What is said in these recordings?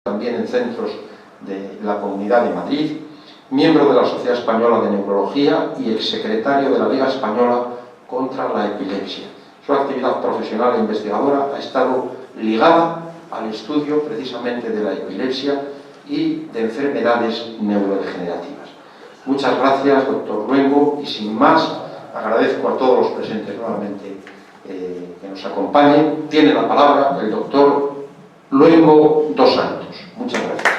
también en centros de la Comunidad de Madrid, miembro de la Sociedad Española de Neurología y exsecretario de la Liga Española contra la Epilepsia. Su actividad profesional e investigadora ha estado ligada al estudio precisamente de la epilepsia y de enfermedades neurodegenerativas. Muchas gracias, doctor Luengo, y sin más, agradezco a todos los presentes nuevamente que nos acompañen. Tiene la palabra el doctor Luengo dos Santos. Muchas gracias.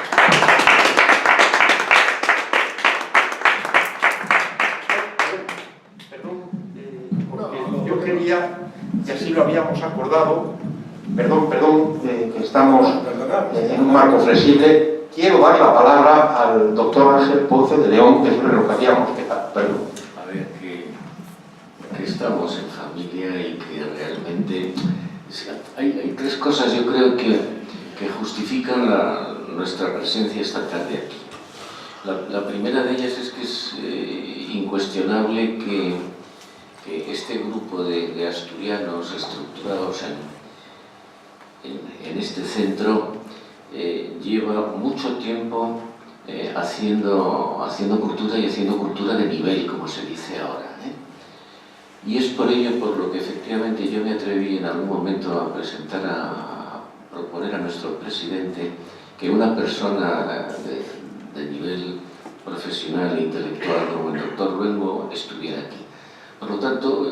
Perdón, porque yo quería, y así lo habíamos acordado, que estamos en un marco flexible, quiero dar la palabra al doctor Ángel Ponce de León, que es lo que habíamos quedado. Perdón. A ver, que estamos en familia y que realmente hay tres cosas, yo creo, que justifican nuestra presencia esta tarde aquí. La primera de ellas es que es incuestionable que este grupo de asturianos estructurados en este centro lleva mucho tiempo haciendo cultura y haciendo cultura de nivel, como se dice ahora. Y es por ello por lo que efectivamente yo me atreví en algún momento a proponer a nuestro presidente que una persona de nivel profesional e intelectual como el doctor Luengo estuviera aquí. Por lo tanto,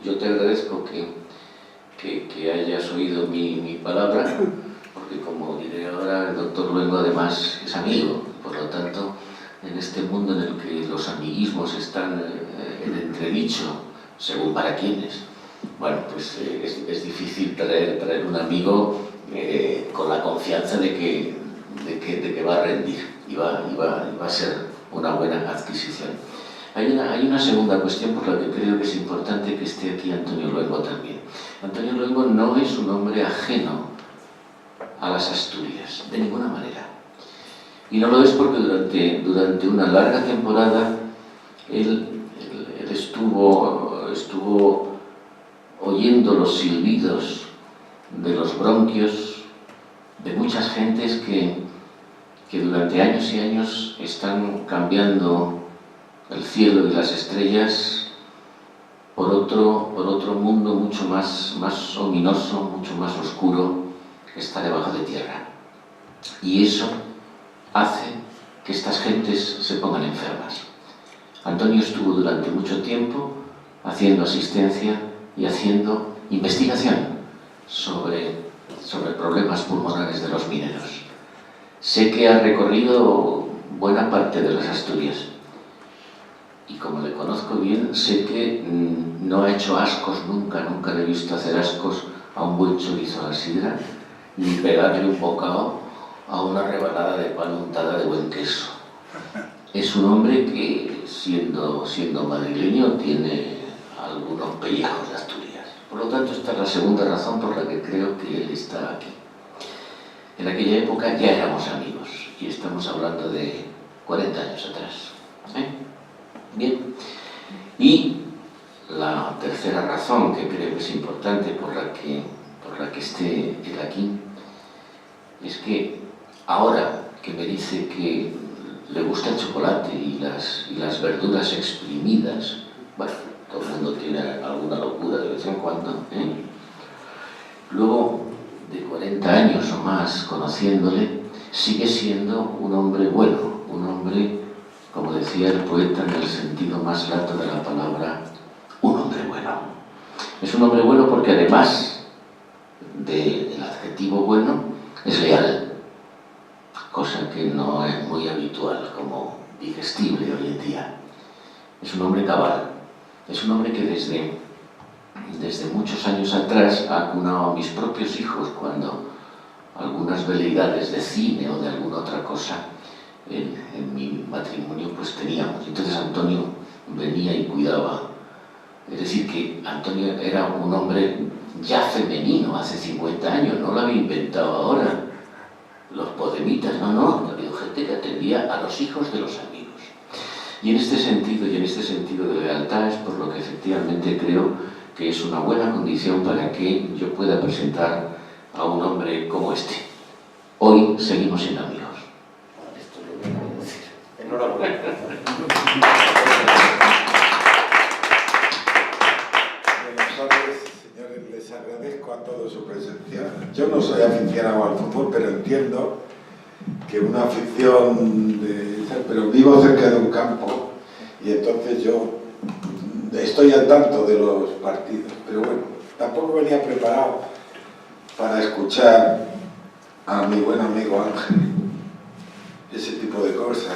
yo te agradezco que hayas oído mi palabra, porque como diré ahora, el doctor Luengo además es amigo. Por lo tanto, en este mundo en el que los amiguismos están en entredicho, según para quienes, bueno, pues es difícil traer un amigo con la confianza de que va a rendir y va a ser una buena adquisición. Hay una segunda cuestión por la que creo que es importante que esté aquí Antonio Luengo también. Antonio Luengo no es un hombre ajeno a las Asturias, de ninguna manera. Y no lo es porque durante una larga temporada él estuvo oyendo los silbidos de los bronquios de muchas gentes que durante años y años están cambiando el cielo y las estrellas por otro mundo mucho más ominoso, mucho más oscuro, que está debajo de tierra. Y eso hace que estas gentes se pongan enfermas. Antonio estuvo durante mucho tiempo haciendo asistencia y haciendo investigación sobre problemas pulmonares de los mineros. Sé que ha recorrido buena parte de las Asturias y como le conozco bien, sé que no ha hecho ascos nunca le he visto hacer ascos a un buen chorizo a la sidra, ni pegarle un bocado a una rebanada de pan untada de buen queso. Es un hombre que, siendo madrileño, tiene algunos pellejos de Asturias. Por lo tanto, esta es la segunda razón por la que creo que él está aquí. En aquella época ya éramos amigos, y estamos hablando de 40 años atrás. Bien. Y la tercera razón que creo que es importante por la que esté él aquí es que ahora que me dice que le gusta el chocolate y las verduras exprimidas, bueno, todo el mundo tiene alguna locura de vez en cuando, luego de 40 años o más conociéndole, sigue siendo un hombre bueno, un hombre, como decía el poeta en el sentido más lato de la palabra, un hombre bueno. Es un hombre bueno porque además del adjetivo bueno, es leal, cosa que no es muy habitual como digestible hoy en día. Es un hombre cabal, es un hombre que desde muchos años atrás ha acunado a mis propios hijos cuando algunas veleidades de cine o de alguna otra cosa en mi matrimonio pues teníamos. Entonces Antonio venía y cuidaba. Es decir, que Antonio era un hombre ya femenino hace 50 años, no lo había inventado ahora. Los podemitas, no, había gente que atendía a los hijos de los amigos. Y en este sentido de lealtad es por lo que efectivamente creo que es una buena condición para que yo pueda presentar a un hombre como este. Hoy seguimos siendo amigos. Esto es lo que quiero decir. Enhorabuena. Buenas tardes, señores. Les agradezco a todos su presencia. Yo no soy aficionado al fútbol, pero entiendo que una afición pero vivo cerca de un campo y entonces yo estoy al tanto de los partidos. Pero bueno, tampoco venía preparado para escuchar a mi buen amigo Ángel ese tipo de cosas.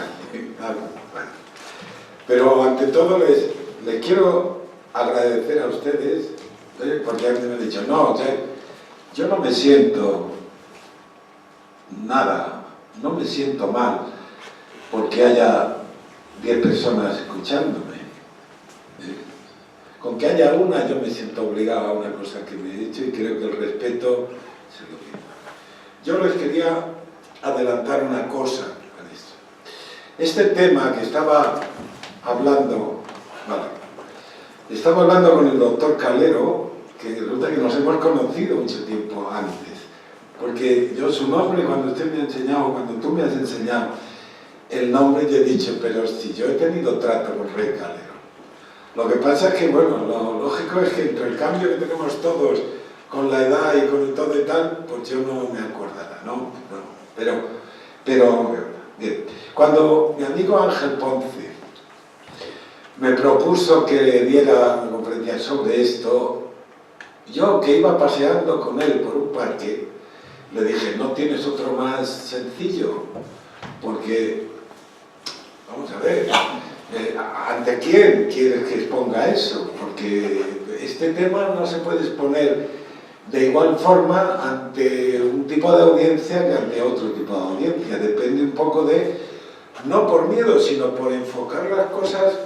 Pero ante todo les quiero agradecer a ustedes, porque alguien me ha dicho, no, yo no me siento nada, no me siento mal porque haya 10 personas escuchándome. Con que haya una yo me siento obligado a una cosa que me he dicho y creo que el respeto se lo pido. Yo les quería adelantar una cosa con esto. Este tema que estaba hablando con el doctor Calero, que resulta que nos hemos conocido mucho tiempo antes, porque yo su nombre, cuando usted me ha enseñado, cuando tú me has enseñado el nombre, yo he dicho, pero si yo he tenido trato con Rey Calero. Lo que pasa es que, bueno, lo lógico es que entre el cambio que tenemos todos con la edad y con todo y tal, pues yo no me acordará, ¿no? Pero bien, cuando mi amigo Ángel Ponce me propuso que le diera una conferencia sobre esto, yo que iba paseando con él por un parque, le dije, ¿no tienes otro más sencillo? Porque, vamos a ver, ¿ante quién quieres que exponga eso? Porque este tema no se puede exponer de igual forma ante un tipo de audiencia que ante otro tipo de audiencia. Depende un poco de, no por miedo, sino por enfocar las cosas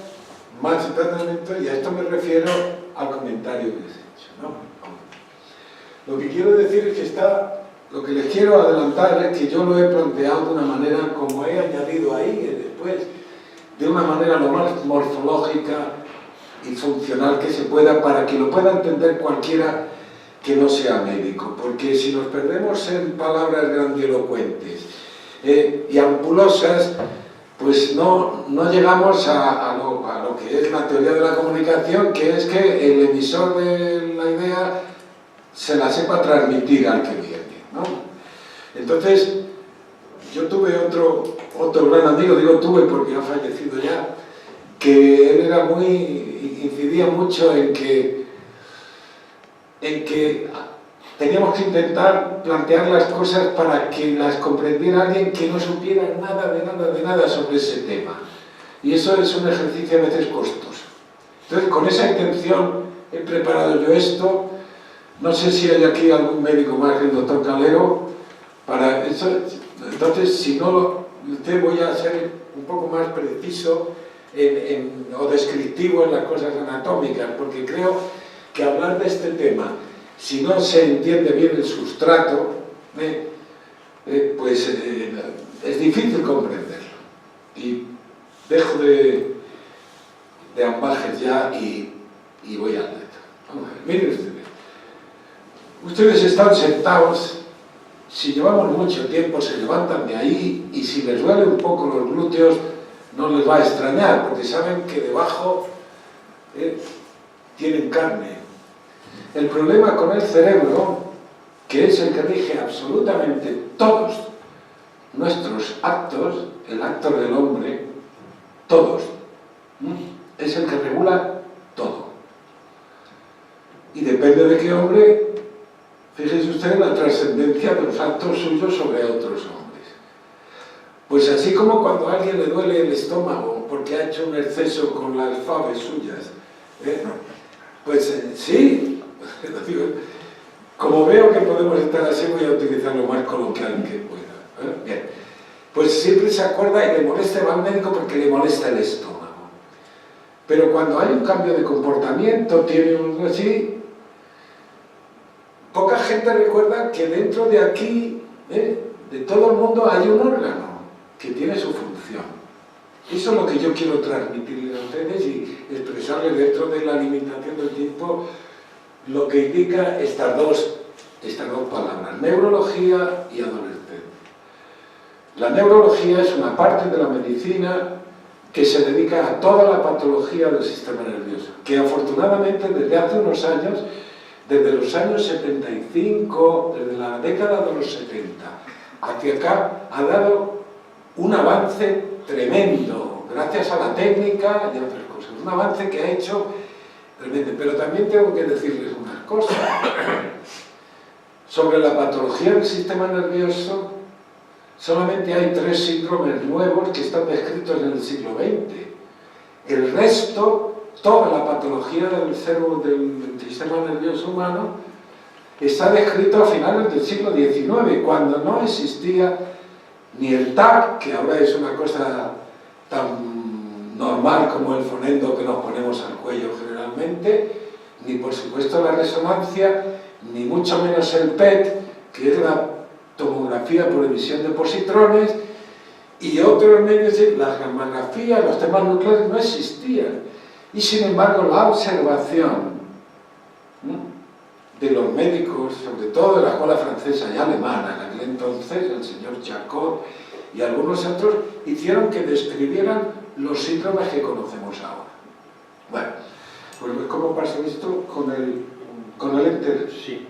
más eternamente, y a esto me refiero al comentario que les he hecho, ¿no? Lo que quiero decir es que lo que les quiero adelantar es que yo lo he planteado de una manera como he añadido ahí después, de una manera lo más morfológica y funcional que se pueda, para que lo pueda entender cualquiera que no sea médico, porque si nos perdemos en palabras grandilocuentes y ampulosas, pues no llegamos a lo que es la teoría de la comunicación, que es que el emisor de la idea se la sepa transmitir al que viene, ¿no? Entonces, yo tuve otro gran amigo, digo tuve porque ha fallecido ya, que él incidía mucho en que teníamos que intentar plantear las cosas para que las comprendiera alguien que no supiera de nada sobre ese tema. Y eso es un ejercicio a veces costoso. Entonces, con esa intención he preparado yo esto. No sé si hay aquí algún médico más que el doctor Calero para eso. Entonces, si no, usted voy a ser un poco más preciso o descriptivo en las cosas anatómicas, porque creo que hablar de este tema, si no se entiende bien el sustrato, pues es difícil comprenderlo. Y dejo de ambajes ya y voy al letra. Vamos a ver, miren ustedes. Ustedes están sentados, si llevamos mucho tiempo se levantan de ahí y si les duele un poco los glúteos no les va a extrañar, porque saben que debajo tienen carne. El problema con el cerebro, que es el que rige absolutamente todos nuestros actos, el acto del hombre, todos, es el que regula todo. Y depende de qué hombre, fíjese usted la trascendencia de los actos suyos sobre otros hombres. Pues así como cuando a alguien le duele el estómago porque ha hecho un exceso con las faves suyas, pues sí, como veo que podemos estar así, voy a utilizar lo más coloquial que pueda. Bien, pues siempre se acuerda y le molesta, va al médico porque le molesta el estómago. Pero cuando hay un cambio de comportamiento, tiene un así, poca gente recuerda que dentro de aquí, de todo el mundo, hay un órgano que tiene su función. Eso es lo que yo quiero transmitirles a ustedes y expresarles dentro de la limitación del tiempo lo que indica estas dos palabras, neurología y adolescencia. La neurología es una parte de la medicina que se dedica a toda la patología del sistema nervioso, que afortunadamente desde hace unos años, desde los años 75, desde la década de los 70, hacia acá, ha dado un avance tremendo, gracias a la técnica y a otras cosas. Un avance que ha hecho tremendo. Pero también tengo que decirles unas cosas. Sobre la patología del sistema nervioso, solamente hay 3 síndromes nuevos que están descritos en el siglo XX. El resto, toda la patología del cerebro, del sistema nervioso humano, está descrito a finales del siglo XIX, cuando no existía ni el TAC, que ahora es una cosa tan normal como el fonendo que nos ponemos al cuello generalmente, ni por supuesto la resonancia, ni mucho menos el PET, que es la tomografía por emisión de positrones, y otros medios, la gammagrafía, los temas nucleares no existían. Y sin embargo la observación de los médicos, sobre todo de la escuela francesa y alemana, en aquel entonces, el señor Charcot y algunos otros, hicieron que describieran los síndromes que conocemos ahora. Bueno, pues ¿cómo pasa esto con el enter? Sí.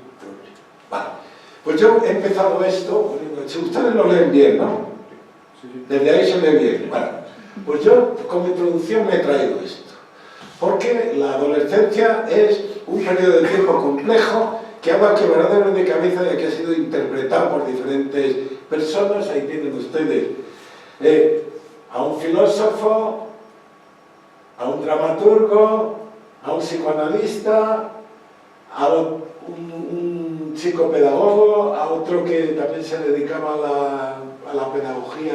Vale. Pues yo he empezado esto, si ustedes lo leen bien, ¿no? Desde ahí se lee bien. Bueno, pues yo como introducción me he traído esto. Porque la adolescencia es un periodo de tiempo complejo que ha dado quebraderos de cabeza y que ha sido interpretado por diferentes personas. Ahí tienen ustedes a un filósofo, a un dramaturgo, a un psicoanalista, a un psicopedagogo, a otro que también se dedicaba a la pedagogía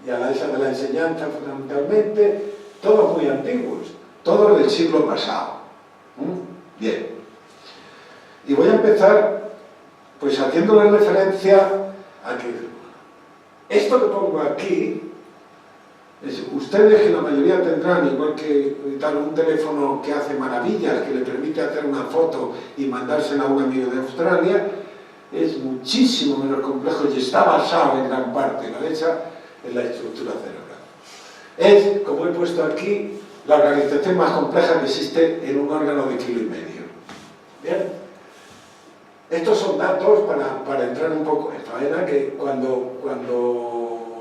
y a esa de la enseñanza fundamentalmente, todos muy antiguos, todos del siglo pasado. Bien. Y voy a empezar pues haciéndole referencia a que esto que pongo aquí, ustedes que la mayoría tendrán, igual que un teléfono que hace maravillas, que le permite hacer una foto y mandársela a un amigo de Australia, es muchísimo menos complejo y está basado en gran parte, la hecha en la estructura cerebral. Es, como he puesto aquí, la organización más compleja que existe en un órgano de 1,5 kg. Bien. Estos son datos para entrar un poco en faena, que cuando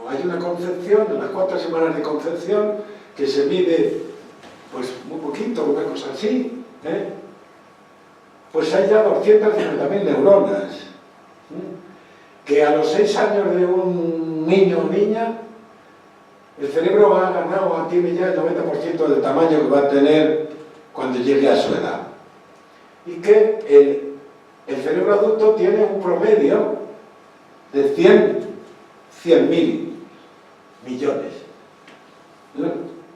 hay una concepción, en las 4 semanas de concepción, que se mide pues muy poquito, una cosa así, pues hay ya 250.000 neuronas, que a los 6 años de un niño o niña, el cerebro ha ganado, tiene ya el 90% del tamaño que va a tener cuando llegue a su edad. Y que el cerebro adulto tiene un promedio de 100.000 millones.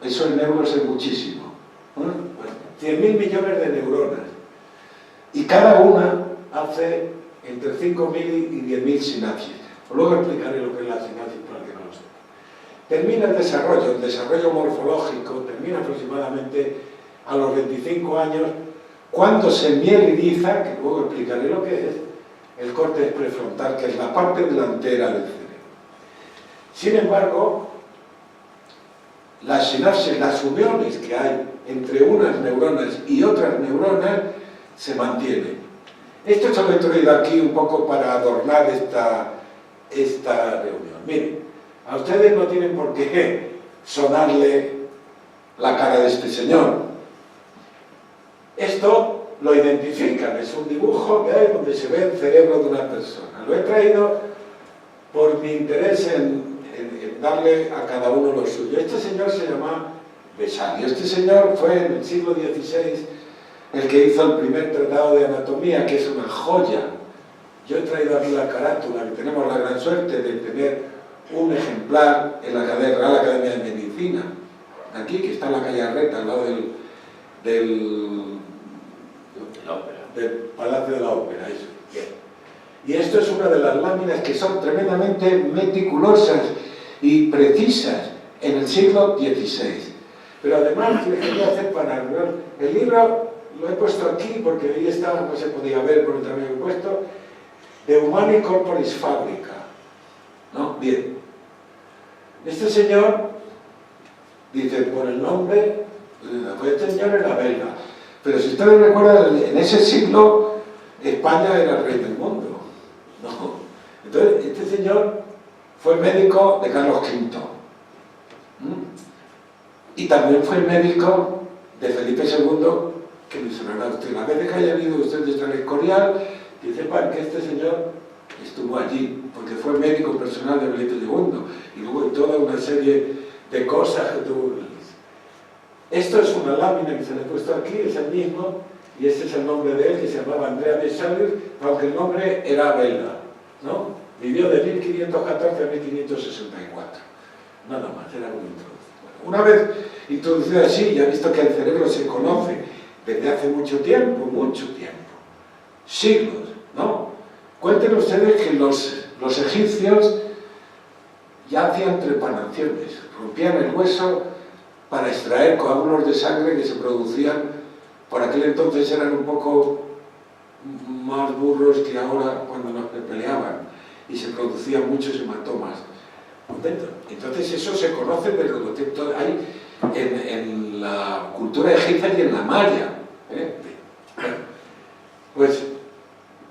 Eso en euros es muchísimo. 100.000 millones de neuronas. Y cada una hace entre 5.000 y 10.000 sinapsis. Luego explicaré lo que es la sinapsis para que no lo sepa. Termina el desarrollo morfológico, termina aproximadamente a los 25 años, cuando se mieliniza, que luego explicaré lo que es, el córtex prefrontal, que es la parte delantera del cerebro. Sin embargo, las sinapsis, las uniones que hay entre unas neuronas y otras neuronas, se mantienen. Esto se lo he traído aquí un poco para adornar esta reunión. Miren, a ustedes no tienen por qué sonarle la cara de este señor. Esto lo identifican, es un dibujo que hay donde se ve el cerebro de una persona. Lo he traído por mi interés en darle a cada uno lo suyo. Este señor se llama Besalio. Este señor fue en el siglo XVI el que hizo el primer tratado de anatomía, que es una joya. Yo he traído aquí la carátula, que tenemos la gran suerte de tener un ejemplar en la Real Academia de Medicina, aquí, que está en la calle Arreta, al lado del Palacio de la Ópera. Eso. Bien. Y esto es una de las láminas que son tremendamente meticulosas y precisas en el siglo XVI. Pero además, les quería hacer para el libro, lo he puesto aquí porque ahí está, no se podía ver por el tamaño que he puesto, de Humani Corporis Fabrica. ¿No? Bien. Este señor, dice, por el nombre, pues este señor era belga. Pero si ustedes recuerdan, en ese siglo España era el rey del mundo. ¿No? Entonces, este señor fue médico de Carlos V. Y también fue médico de Felipe II, que me sonará a usted. La vez que haya ido ustedes al Escorial, que sepan que este señor estuvo allí, porque fue médico personal de Felipe II, y luego toda una serie de cosas que tuvo. Esto es una lámina que se le ha puesto aquí, es el mismo, y este es el nombre de él, que se llamaba Andrea de Salir, aunque el nombre era belga, ¿no? Vivió de 1514 a 1564, nada más, era muy introducido. Una vez introducido así, ya visto que el cerebro se conoce desde hace mucho tiempo, siglos, ¿no? Cuenten ustedes que los egipcios ya hacían trepanaciones, rompían el hueso para extraer coágulos de sangre que se producían, por aquel entonces eran un poco más burros que ahora cuando nos peleaban, y se producían muchos hematomas. Entonces eso se conoce desde los textos, hay en la cultura egipcia y en la maya. Pues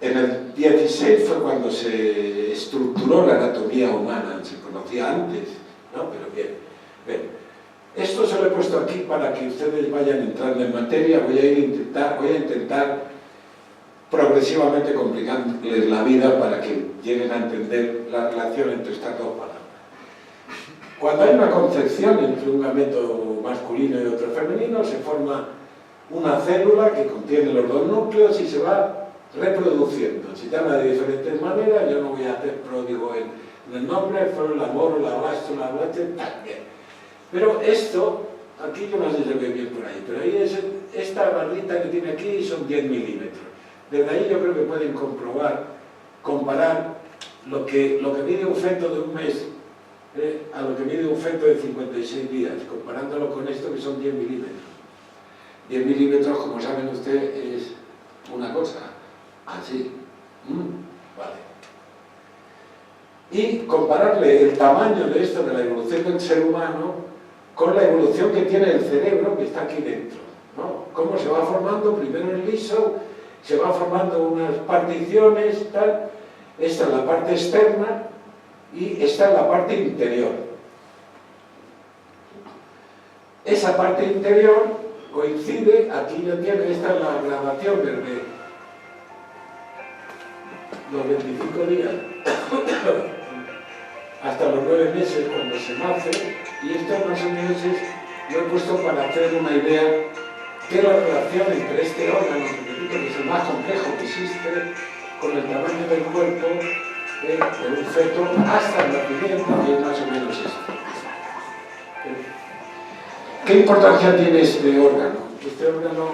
en el 16 fue cuando se estructuró la anatomía humana, se conocía antes, ¿no? Pero bien. Esto se lo he puesto aquí para que ustedes vayan entrando en materia. Voy a intentar progresivamente complicarles la vida para que lleguen a entender la relación entre estas dos palabras. Cuando hay una concepción entre un gameto masculino y otro femenino, se forma una célula que contiene los dos núcleos y se va reproduciendo. Se llama de diferentes maneras, yo no voy a hacer pródigo en el nombre, fue el amor, la blasto, también. Pero esto, aquí yo no sé si se ve bien por ahí, pero ahí es esta barrita que tiene aquí son 10 milímetros. Desde ahí yo creo que pueden comparar lo que mide un feto de un mes a lo que mide un feto de 56 días, comparándolo con esto que son 10 milímetros. 10 milímetros, como saben ustedes, es una cosa, así. Vale. Y compararle el tamaño de esto, de la evolución del ser humano, con la evolución que tiene el cerebro que está aquí dentro, ¿no? Cómo se va formando, primero en liso, se va formando unas particiones, tal. Esta es la parte externa y esta es la parte interior. Esa parte interior coincide, aquí ya tiene, esta es la grabación desde los 25 días hasta los 9 meses cuando se nace, y estos más o menos lo he puesto para hacer una idea de la relación entre este órgano, que es el más complejo que existe, con el tamaño del cuerpo de un feto hasta el nacimiento, que es más o menos esto. ¿Qué importancia tiene este órgano? Este órgano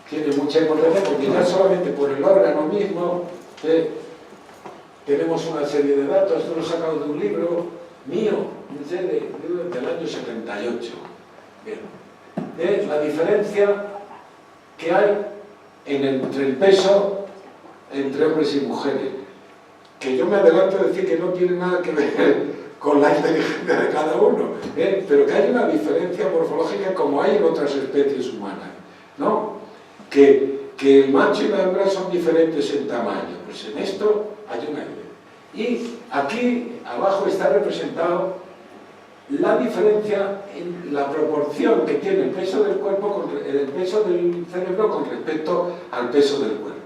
tiene mucha importancia porque ya solamente por el órgano mismo tenemos una serie de datos. Esto lo he sacado de un libro mío, del año 78. Bien. La diferencia que hay entre el peso entre hombres y mujeres, que yo me adelanto a decir que no tiene nada que ver con la inteligencia de cada uno, pero que hay una diferencia morfológica como hay en otras especies humanas, ¿no? Que el macho y la hembra son diferentes en tamaño, pues en esto hay una idea. Y aquí abajo está representado la diferencia en la proporción que tiene el peso del cuerpo, el peso del cerebro con respecto al peso del cuerpo.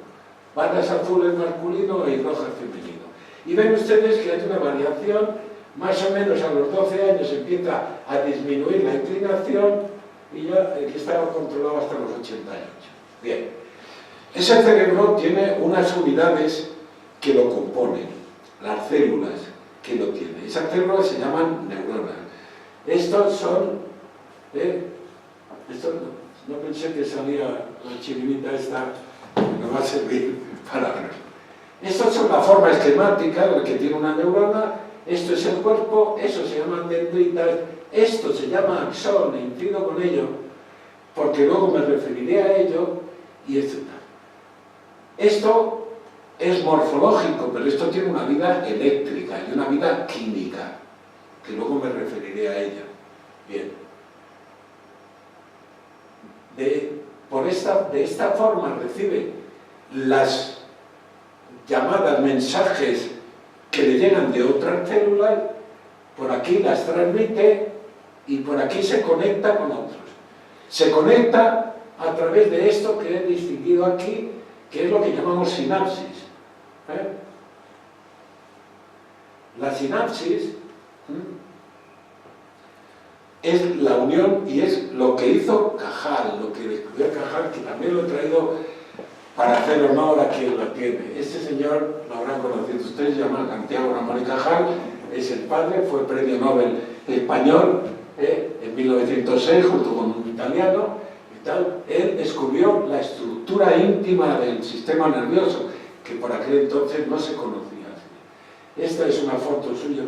Barras azules masculino y rojas femenino. Y ven ustedes que hay una variación, más o menos a los 12 años empieza a disminuir la inclinación y ya que estaba controlado hasta los 88. Bien. Ese cerebro tiene unas unidades que lo componen, las células que lo tienen. Esas células se llaman neuronas. Estos son... no pensé que salía la chirimita esta, que me va a servir para ver. Estas son la forma esquemática de la que tiene una neurona. Esto es el cuerpo, eso se llama dendritas, esto se llama axón, incido con ello, porque luego me referiré a ello, y esto tal. Esto es morfológico, pero esto tiene una vida eléctrica y una vida química. que luego me referiré a ella. Bien. De esta forma recibe las llamadas, mensajes que le llegan de otras células, por aquí las transmite y por aquí se conecta con otros. Se conecta a través de esto que he distinguido aquí, que es lo que llamamos sinapsis. La sinapsis es la unión y es lo que hizo Cajal, lo que descubrió Cajal, que también lo he traído para hacer honor a quien lo tiene. Este señor, lo habrán conocido ustedes, se llama Santiago Ramón y Cajal, es el padre, fue premio Nobel español en 1906 junto con un italiano y tal. Él descubrió la estructura íntima del sistema nervioso, que por aquel entonces no se conocía. Esta es una foto suya,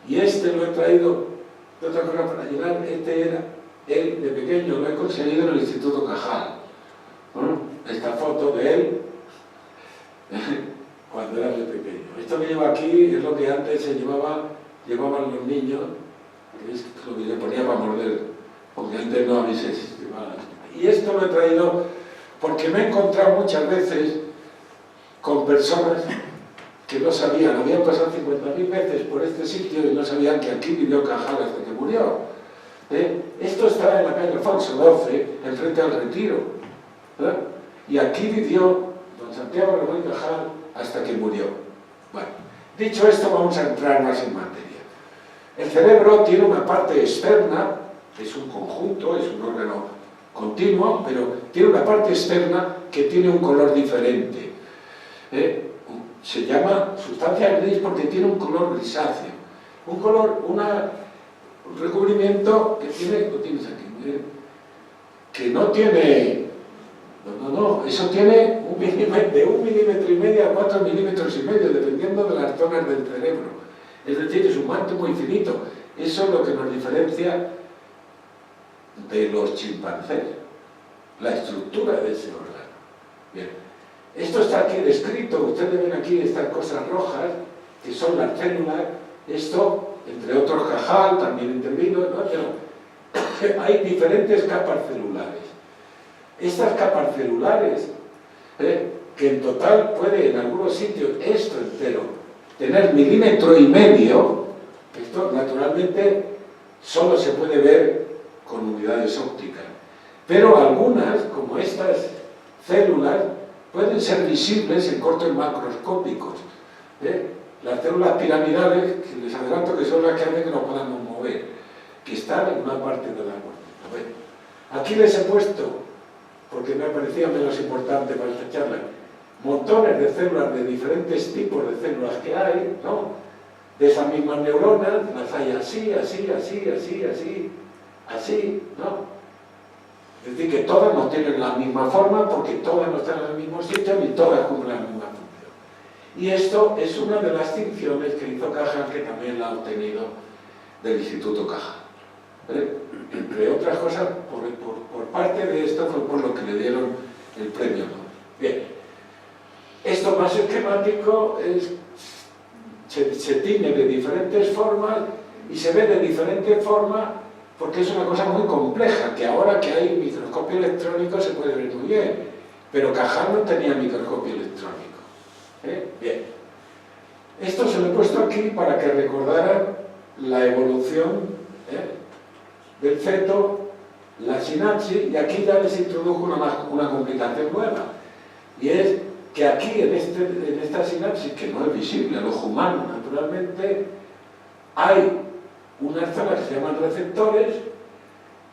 y este lo he traído de otra cosa para llenar. Este era él de pequeño, lo he conseguido en el Instituto Cajal. Bueno, esta foto de él cuando era de pequeño. Esto que llevo aquí es lo que antes se llevaban los niños, que es lo que le ponía para morder, porque antes no había sistema. Y esto lo he traído porque me he encontrado muchas veces con personas que no sabían, habían pasado 50.000 veces por este sitio y no sabían que aquí vivió Cajal hasta que murió. Esto está en la calle Alfonso XII, enfrente al Retiro. Y aquí vivió don Santiago Ramón y Cajal hasta que murió. Bueno, dicho esto, vamos a entrar más en materia. El cerebro tiene una parte externa, es un conjunto, es un órgano continuo, pero tiene una parte externa que tiene un color diferente. Se llama sustancia gris porque tiene un color grisáceo. Un color, un recubrimiento que tiene, lo tienes aquí, que no tiene, no, eso tiene de 1,5 milímetros a 4,5 milímetros, dependiendo de las zonas del cerebro. Es decir, es un manto muy finito. Eso es lo que nos diferencia de los chimpancés, la estructura de ese órgano. Bien. Esto está aquí descrito, ustedes ven aquí estas cosas rojas, que son las células. Esto, entre otros Cajal, también intervino, ¿no? Pero hay diferentes capas celulares. Estas capas celulares, que en total puede en algunos sitios, esto entero, tener 1,5 milímetros, esto naturalmente solo se puede ver con unidades ópticas. Pero algunas, como estas células, pueden ser visibles en cortes macroscópicos. Las células piramidales, que les adelanto que son las que hacen que nos podamos mover, que están en una parte de la corteza. Bueno, aquí les he puesto, porque me parecía menos importante para esta charla, montones de células de diferentes tipos de células que hay, ¿no? De esas mismas neuronas, las hay así, ¿no? Es decir, que todas no tienen la misma forma porque todas no están en el mismo sitio ni todas cumplen la misma función. Y esto es una de las distinciones que hizo Cajal, que también la ha obtenido del Instituto Cajal. Entre otras cosas, por parte de esto fue por lo que le dieron el premio Nobel. Bien, esto más esquemático se tiñe de diferentes formas y se ve de diferentes formas, porque es una cosa muy compleja, que ahora que hay microscopio electrónico se puede ver muy bien, pero Cajal no tenía microscopio electrónico. Bien, esto se lo he puesto aquí para que recordaran la evolución del feto, la sinapsis, y aquí ya les introdujo una complicación nueva, y es que aquí en esta sinapsis, que no es visible al ojo humano naturalmente, hay unas zonas que se llaman receptores,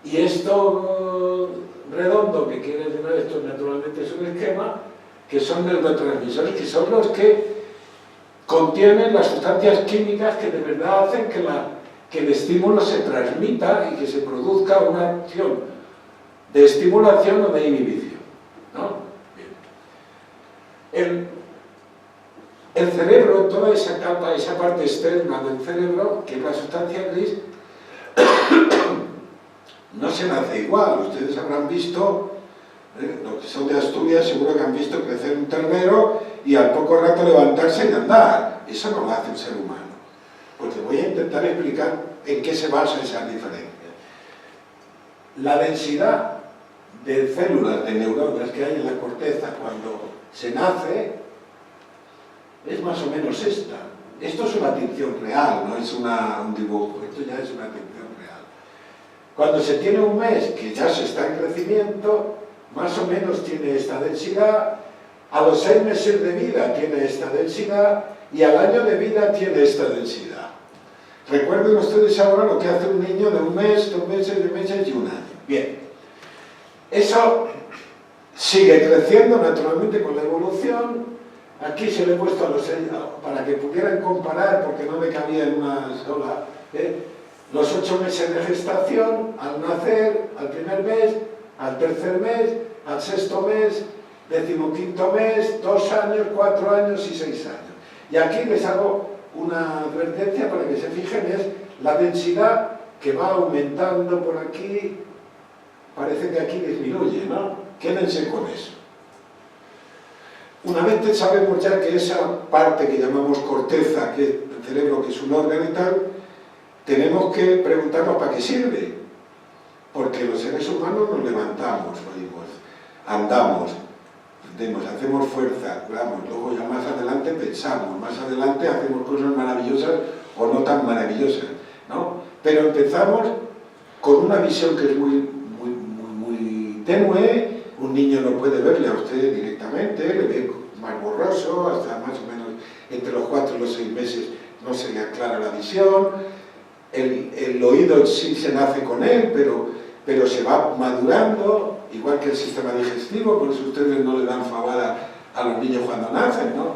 y esto redondo que quiere decir esto naturalmente es un esquema, que son neurotransmisores, que son los que contienen las sustancias químicas que de verdad hacen que el estímulo se transmita y que se produzca una acción de estimulación o de inhibición, ¿no? Bien. El cerebro, toda esa capa, esa parte externa del cerebro, que es la sustancia gris, no se nace igual. Ustedes habrán visto, los que son de Asturias seguro que han visto crecer un ternero y al poco rato levantarse y andar. Eso no lo hace un ser humano. Pues te voy a intentar explicar en qué se basa esa diferencia. La densidad de células, de neuronas que hay en la corteza cuando se nace es más o menos esta. Esto es una tinción real, no es un dibujo, esto ya es una tinción real. Cuando se tiene un mes que ya se está en crecimiento, más o menos tiene esta densidad, a los 6 meses de vida tiene esta densidad y al año de vida tiene esta densidad. Recuerden ustedes ahora lo que hace un niño de un mes, 2 meses, 3 meses y un año. Bien, eso sigue creciendo naturalmente con la evolución. Aquí se le he puesto a los para que pudieran comparar, porque no me cabía en una sola, los 8 meses de gestación, al nacer, al primer mes, al tercer mes, al 6.º mes, 15.º mes, 2 años, 4 años y 6 años. Y aquí les hago una advertencia para que se fijen, es la densidad que va aumentando por aquí, parece que aquí disminuye, ¿no? Quédense con eso. Una vez sabemos ya que esa parte que llamamos corteza, que es el cerebro, que es un órgano y tal, tenemos que preguntarnos para qué sirve. Porque los seres humanos nos levantamos, oímos, andamos, hacemos fuerza, vamos, luego ya más adelante pensamos, más adelante hacemos cosas maravillosas o no tan maravillosas, ¿no? Pero empezamos con una visión que es muy tenue. Un niño no puede verle a usted directamente, le ve más borroso, hasta más o menos entre los 4 y los 6 meses no se le aclara la visión. El oído sí se nace con él, pero se va madurando, igual que el sistema digestivo, por eso ustedes no le dan fabada a los niños cuando nacen, ¿no?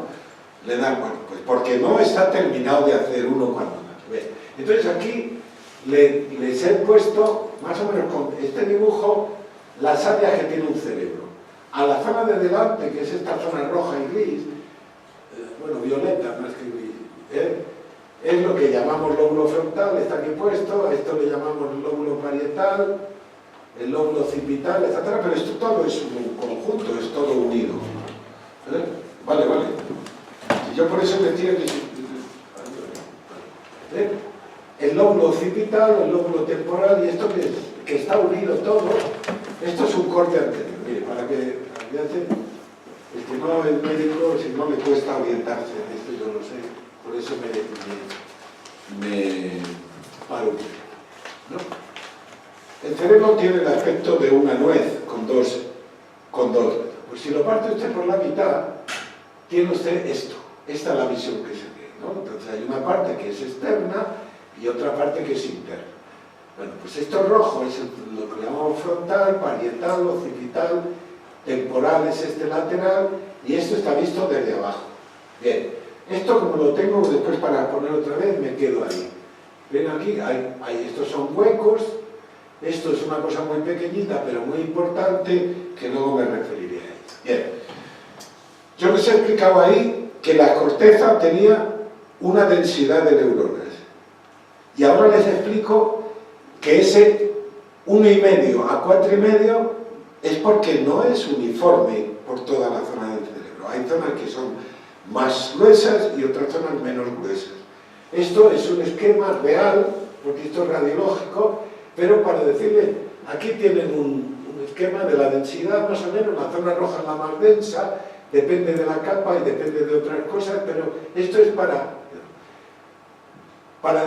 Le dan, bueno, pues porque no está terminado de hacer uno cuando nace. ¿Ves? Entonces aquí les he puesto, más o menos con este dibujo, las áreas que tiene un cerebro. A la zona de delante, que es esta zona roja y gris, bueno, violeta más que gris, es lo que llamamos lóbulo frontal, está aquí puesto, a esto le llamamos lóbulo parietal, el lóbulo occipital, etc. Pero esto todo es un conjunto, es todo unido. Vale. Y yo por eso decía que... el lóbulo occipital, el lóbulo temporal, y esto que está unido todo, esto es un corte anterior. Mire, para que es que no el médico, si no le cuesta orientarse en esto, yo lo sé, por eso me paro un poco, ¿no? El cerebro tiene el aspecto de una nuez con dos. Pues si lo parte usted por la mitad, tiene usted esto. Esta es la visión que se ve, ¿no? Entonces hay una parte que es externa y otra parte que es interna. Bueno, pues esto rojo es lo que llamamos frontal, parietal, occipital, temporal es este lateral y esto está visto desde abajo. Bien, esto como lo tengo después para poner otra vez, me quedo ahí. Ven aquí, estos son huecos, esto es una cosa muy pequeñita pero muy importante que luego me referiré a ella. Bien, yo les he explicado ahí que la corteza tenía una densidad de neuronas y ahora les explico que ese 1,5 a 4,5 es porque no es uniforme por toda la zona del cerebro. Hay zonas que son más gruesas y otras zonas menos gruesas. Esto es un esquema real, porque esto es radiológico, pero para decirle, aquí tienen un esquema de la densidad más o menos, la zona roja es la más densa, depende de la capa y depende de otras cosas, pero esto es para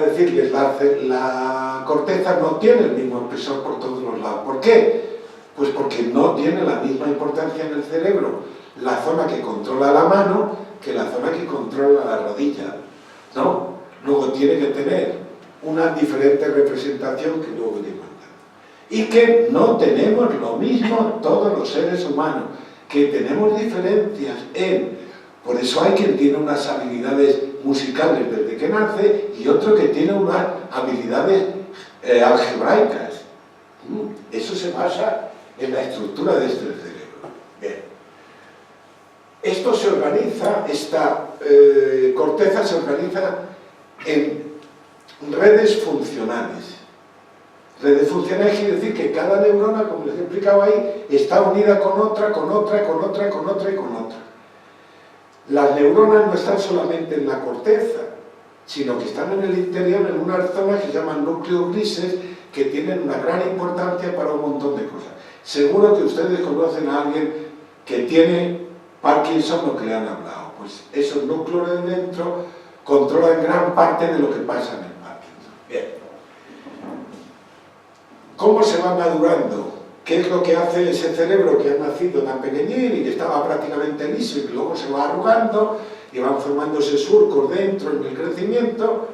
decirles, la corteza no tiene el mismo espesor por todos los lados. ¿Por qué? Pues porque no tiene la misma importancia en el cerebro la zona que controla la mano que la zona que controla la rodilla, ¿no? Luego tiene que tener una diferente representación que luego le mandan. Y que no tenemos lo mismo todos los seres humanos, que tenemos diferencias por eso hay quien tiene unas habilidades musicales desde que nace y otro que tiene unas habilidades algebraicas. Eso se basa en la estructura de este cerebro. Bien. Esto se organiza, esta corteza se organiza en redes funcionales. Redes funcionales quiere decir que cada neurona, como les he explicado ahí, está unida con otra, con otra, con otra, con otra y con otra. Las neuronas no están solamente en la corteza, sino que están en el interior, en unas zonas que se llaman núcleos grises, que tienen una gran importancia para un montón de cosas. Seguro que ustedes conocen a alguien que tiene Parkinson o que le han hablado. Pues esos núcleos de dentro controlan gran parte de lo que pasa en el Parkinson. Bien. ¿Cómo se va madurando? ¿Qué es lo que hace ese cerebro que ha nacido tan pequeñín y que estaba prácticamente liso y que luego se va arrugando y van formándose surcos dentro en el crecimiento?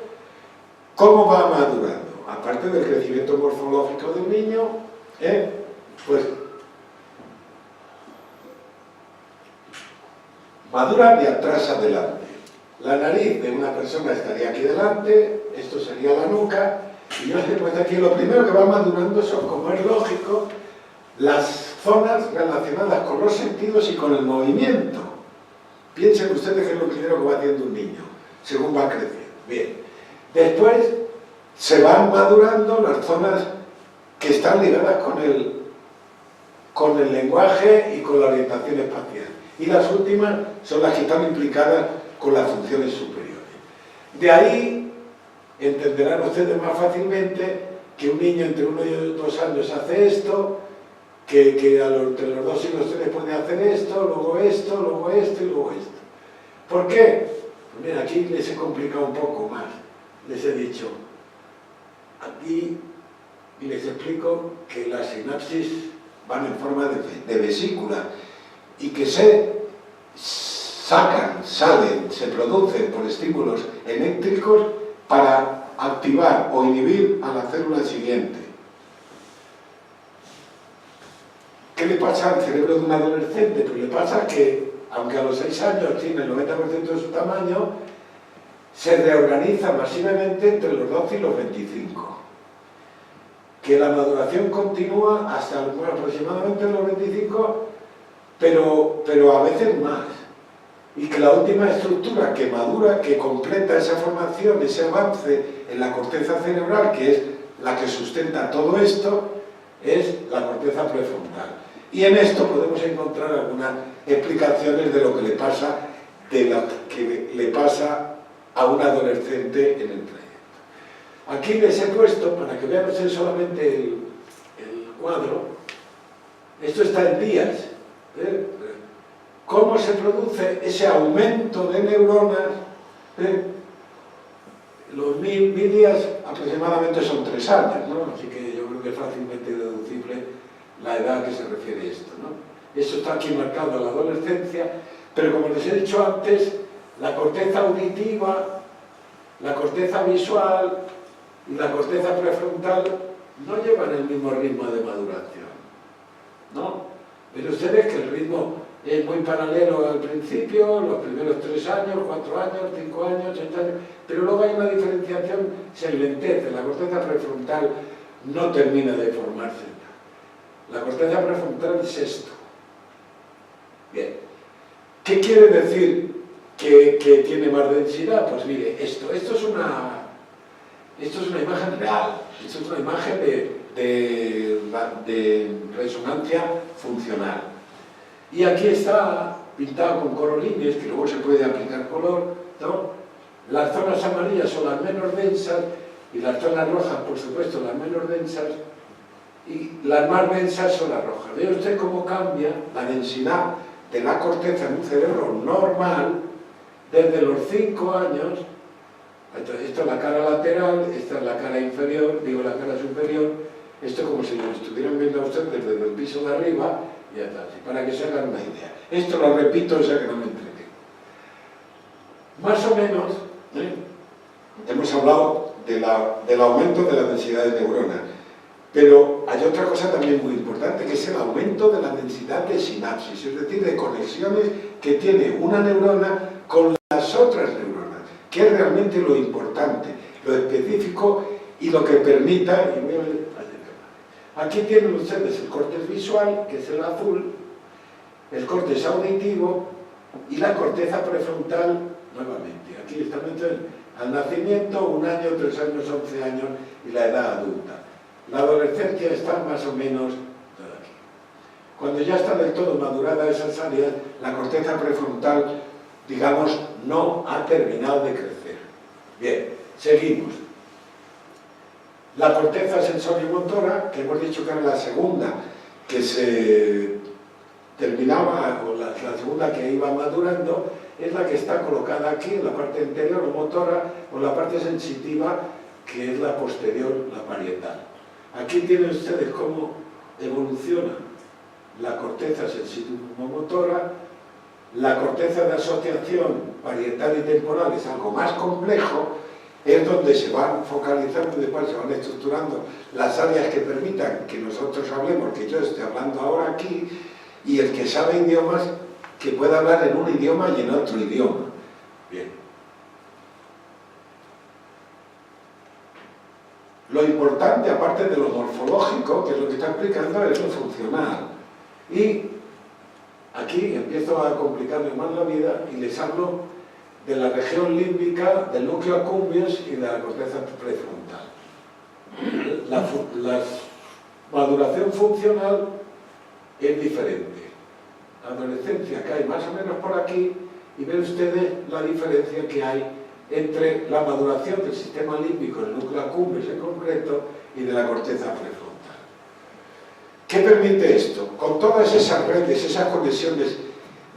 ¿Cómo va madurando? Aparte del crecimiento morfológico del niño, pues madura de atrás adelante. La nariz de una persona estaría aquí delante, esto sería la nuca, y yo pues aquí lo primero que va madurando son, como es lógico, las zonas relacionadas con los sentidos y con el movimiento. Piensen ustedes que es lo primero que va haciendo un niño, según va creciendo. Bien. Después se van madurando las zonas que están ligadas con el lenguaje y con la orientación espacial. Y las últimas son las que están implicadas con las funciones superiores. De ahí entenderán ustedes más fácilmente que un niño entre 1 y 2 años hace esto, que entre los 2 y los 3 puede hacer esto, luego esto, luego esto y luego esto. ¿Por qué? Pues mira, aquí les he complicado un poco más. Les he dicho, aquí les explico que las sinapsis van en forma de vesícula y que salen, se producen por estímulos eléctricos para activar o inhibir a la célula siguiente. ¿Qué le pasa al cerebro de un adolescente? Pues le pasa que, aunque a los 6 años tiene el 90% de su tamaño, se reorganiza masivamente entre los 12 y los 25. Que la maduración continúa hasta aproximadamente los 25, pero a veces más. Y que la última estructura que madura, que completa esa formación, ese avance en la corteza cerebral, que es la que sustenta todo esto, es la corteza prefrontal. Y en esto podemos encontrar algunas explicaciones de lo que le pasa a un adolescente en el trayecto. Aquí les he puesto, para que vean ustedes solamente el cuadro, esto está en días, cómo se produce ese aumento de neuronas. Los 1000 días aproximadamente son 3 años, ¿no? Así que yo creo que es fácilmente deducible la edad a que se refiere esto, ¿no? Eso está aquí marcado en la adolescencia, pero como les he dicho antes, la corteza auditiva, la corteza visual y la corteza prefrontal no llevan el mismo ritmo de maduración, ¿no? Pero ustedes que el ritmo es muy paralelo al principio, los primeros 3 años, 4 años, 5 años, 6 años, pero luego hay una diferenciación, se enlentece, la corteza prefrontal no termina de formarse. La corteza prefrontal es esto. Bien. ¿Qué quiere decir que tiene más densidad? Pues mire, esto es una imagen real, esto es una imagen de resonancia funcional. Y aquí está pintado con colorines, que luego se puede aplicar color, ¿no? Las zonas amarillas son las menos densas y las zonas rojas, por supuesto, las menos densas, y las más densas son las rojas. Ve usted cómo cambia la densidad de la corteza en un cerebro normal desde los 5 años. Esta es la cara lateral, esta es la cara inferior, digo la cara superior. Esto es como si lo estuvieran viendo a usted desde el piso de arriba y atrás, para que se hagan una idea. Esto lo repito, o sea que no me entretengo. Más o menos, hemos hablado del aumento de la densidad de neuronas, pero hay otra cosa también muy importante, que es el aumento de la densidad de sinapsis, es decir, de conexiones que tiene una neurona con las otras neuronas, que es realmente lo importante, lo específico y lo que permita. Aquí tienen ustedes el córtex visual, que es el azul, el córtex auditivo y la corteza prefrontal nuevamente. Aquí están al nacimiento, 1 año, 3 años, 11 años y la edad adulta. La adolescencia está más o menos por aquí. Cuando ya está del todo madurada esas áreas, la corteza prefrontal, digamos, no ha terminado de crecer. Bien, seguimos. La corteza sensorimotora, que hemos dicho que era la segunda que se terminaba, o la segunda que iba madurando, es la que está colocada aquí en la parte anterior o motora, o la parte sensitiva, que es la posterior, la parietal. Aquí tienen ustedes cómo evoluciona la corteza sensitivo-motora. La corteza de asociación parietal y temporal es algo más complejo, es donde se van focalizando y después se van estructurando las áreas que permitan que nosotros hablemos, que yo esté hablando ahora aquí, y el que sabe idiomas, que pueda hablar en un idioma y en otro idioma. Bien. Lo importante, aparte de lo morfológico, que es lo que está explicando, es lo funcional. Y aquí empiezo a complicarme más la vida y les hablo de la región límbica, del núcleo accumbens y de la corteza prefrontal. La maduración funcional es diferente. La adolescencia cae más o menos por aquí y ven ustedes la diferencia que hay entre la maduración del sistema límbico, el núcleo accumbens en concreto, y de la corteza prefrontal. ¿Qué permite esto? Con todas esas redes, esas conexiones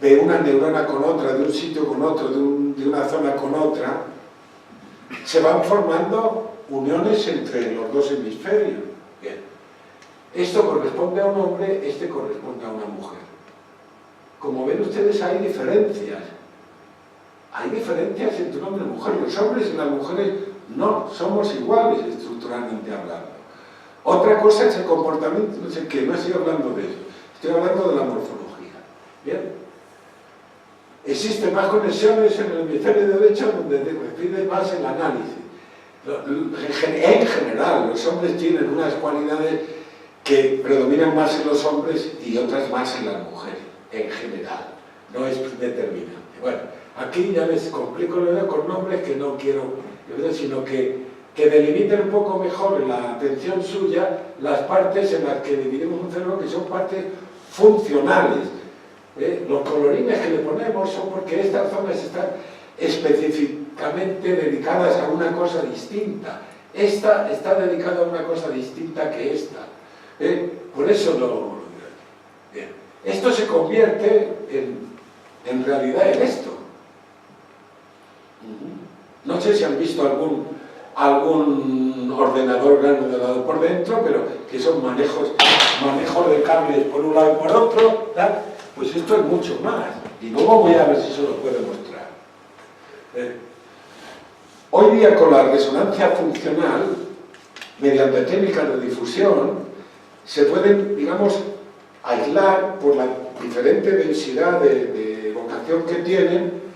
de una neurona con otra, de un sitio con otro, de una zona con otra, se van formando uniones entre los dos hemisferios. Bien. Esto corresponde a un hombre, este corresponde a una mujer. Como ven ustedes, hay diferencias. Hay diferencias entre un hombre y mujer. Los hombres y las mujeres no somos iguales estructuralmente hablando. Otra cosa es el comportamiento, no sé qué, no estoy hablando de eso, estoy hablando de la morfología. Bien. Existen más conexiones en el hemisferio derecho donde reside más el análisis. En general, los hombres tienen unas cualidades que predominan más en los hombres y otras más en las mujeres, en general. No es determinante. Bueno, aquí ya les complico la idea con nombres que no quiero, sino que delimiten un poco mejor la atención suya las partes en las que dividimos un cerebro, que son partes funcionales. Los colorines que le ponemos son porque estas zonas están específicamente dedicadas a una cosa distinta. Esta está dedicada a una cosa distinta que esta. Por eso lo... Bien. Esto se convierte en realidad en esto. No sé si han visto algún ordenador granulado por dentro, pero que son manejos de cables por un lado y por otro, ¿tal? Pues esto es mucho más. Y luego voy a ver si se lo puedo mostrar. Hoy día, con la resonancia funcional, mediante técnicas de difusión, se pueden, digamos, aislar por la diferente densidad de evocación que tienen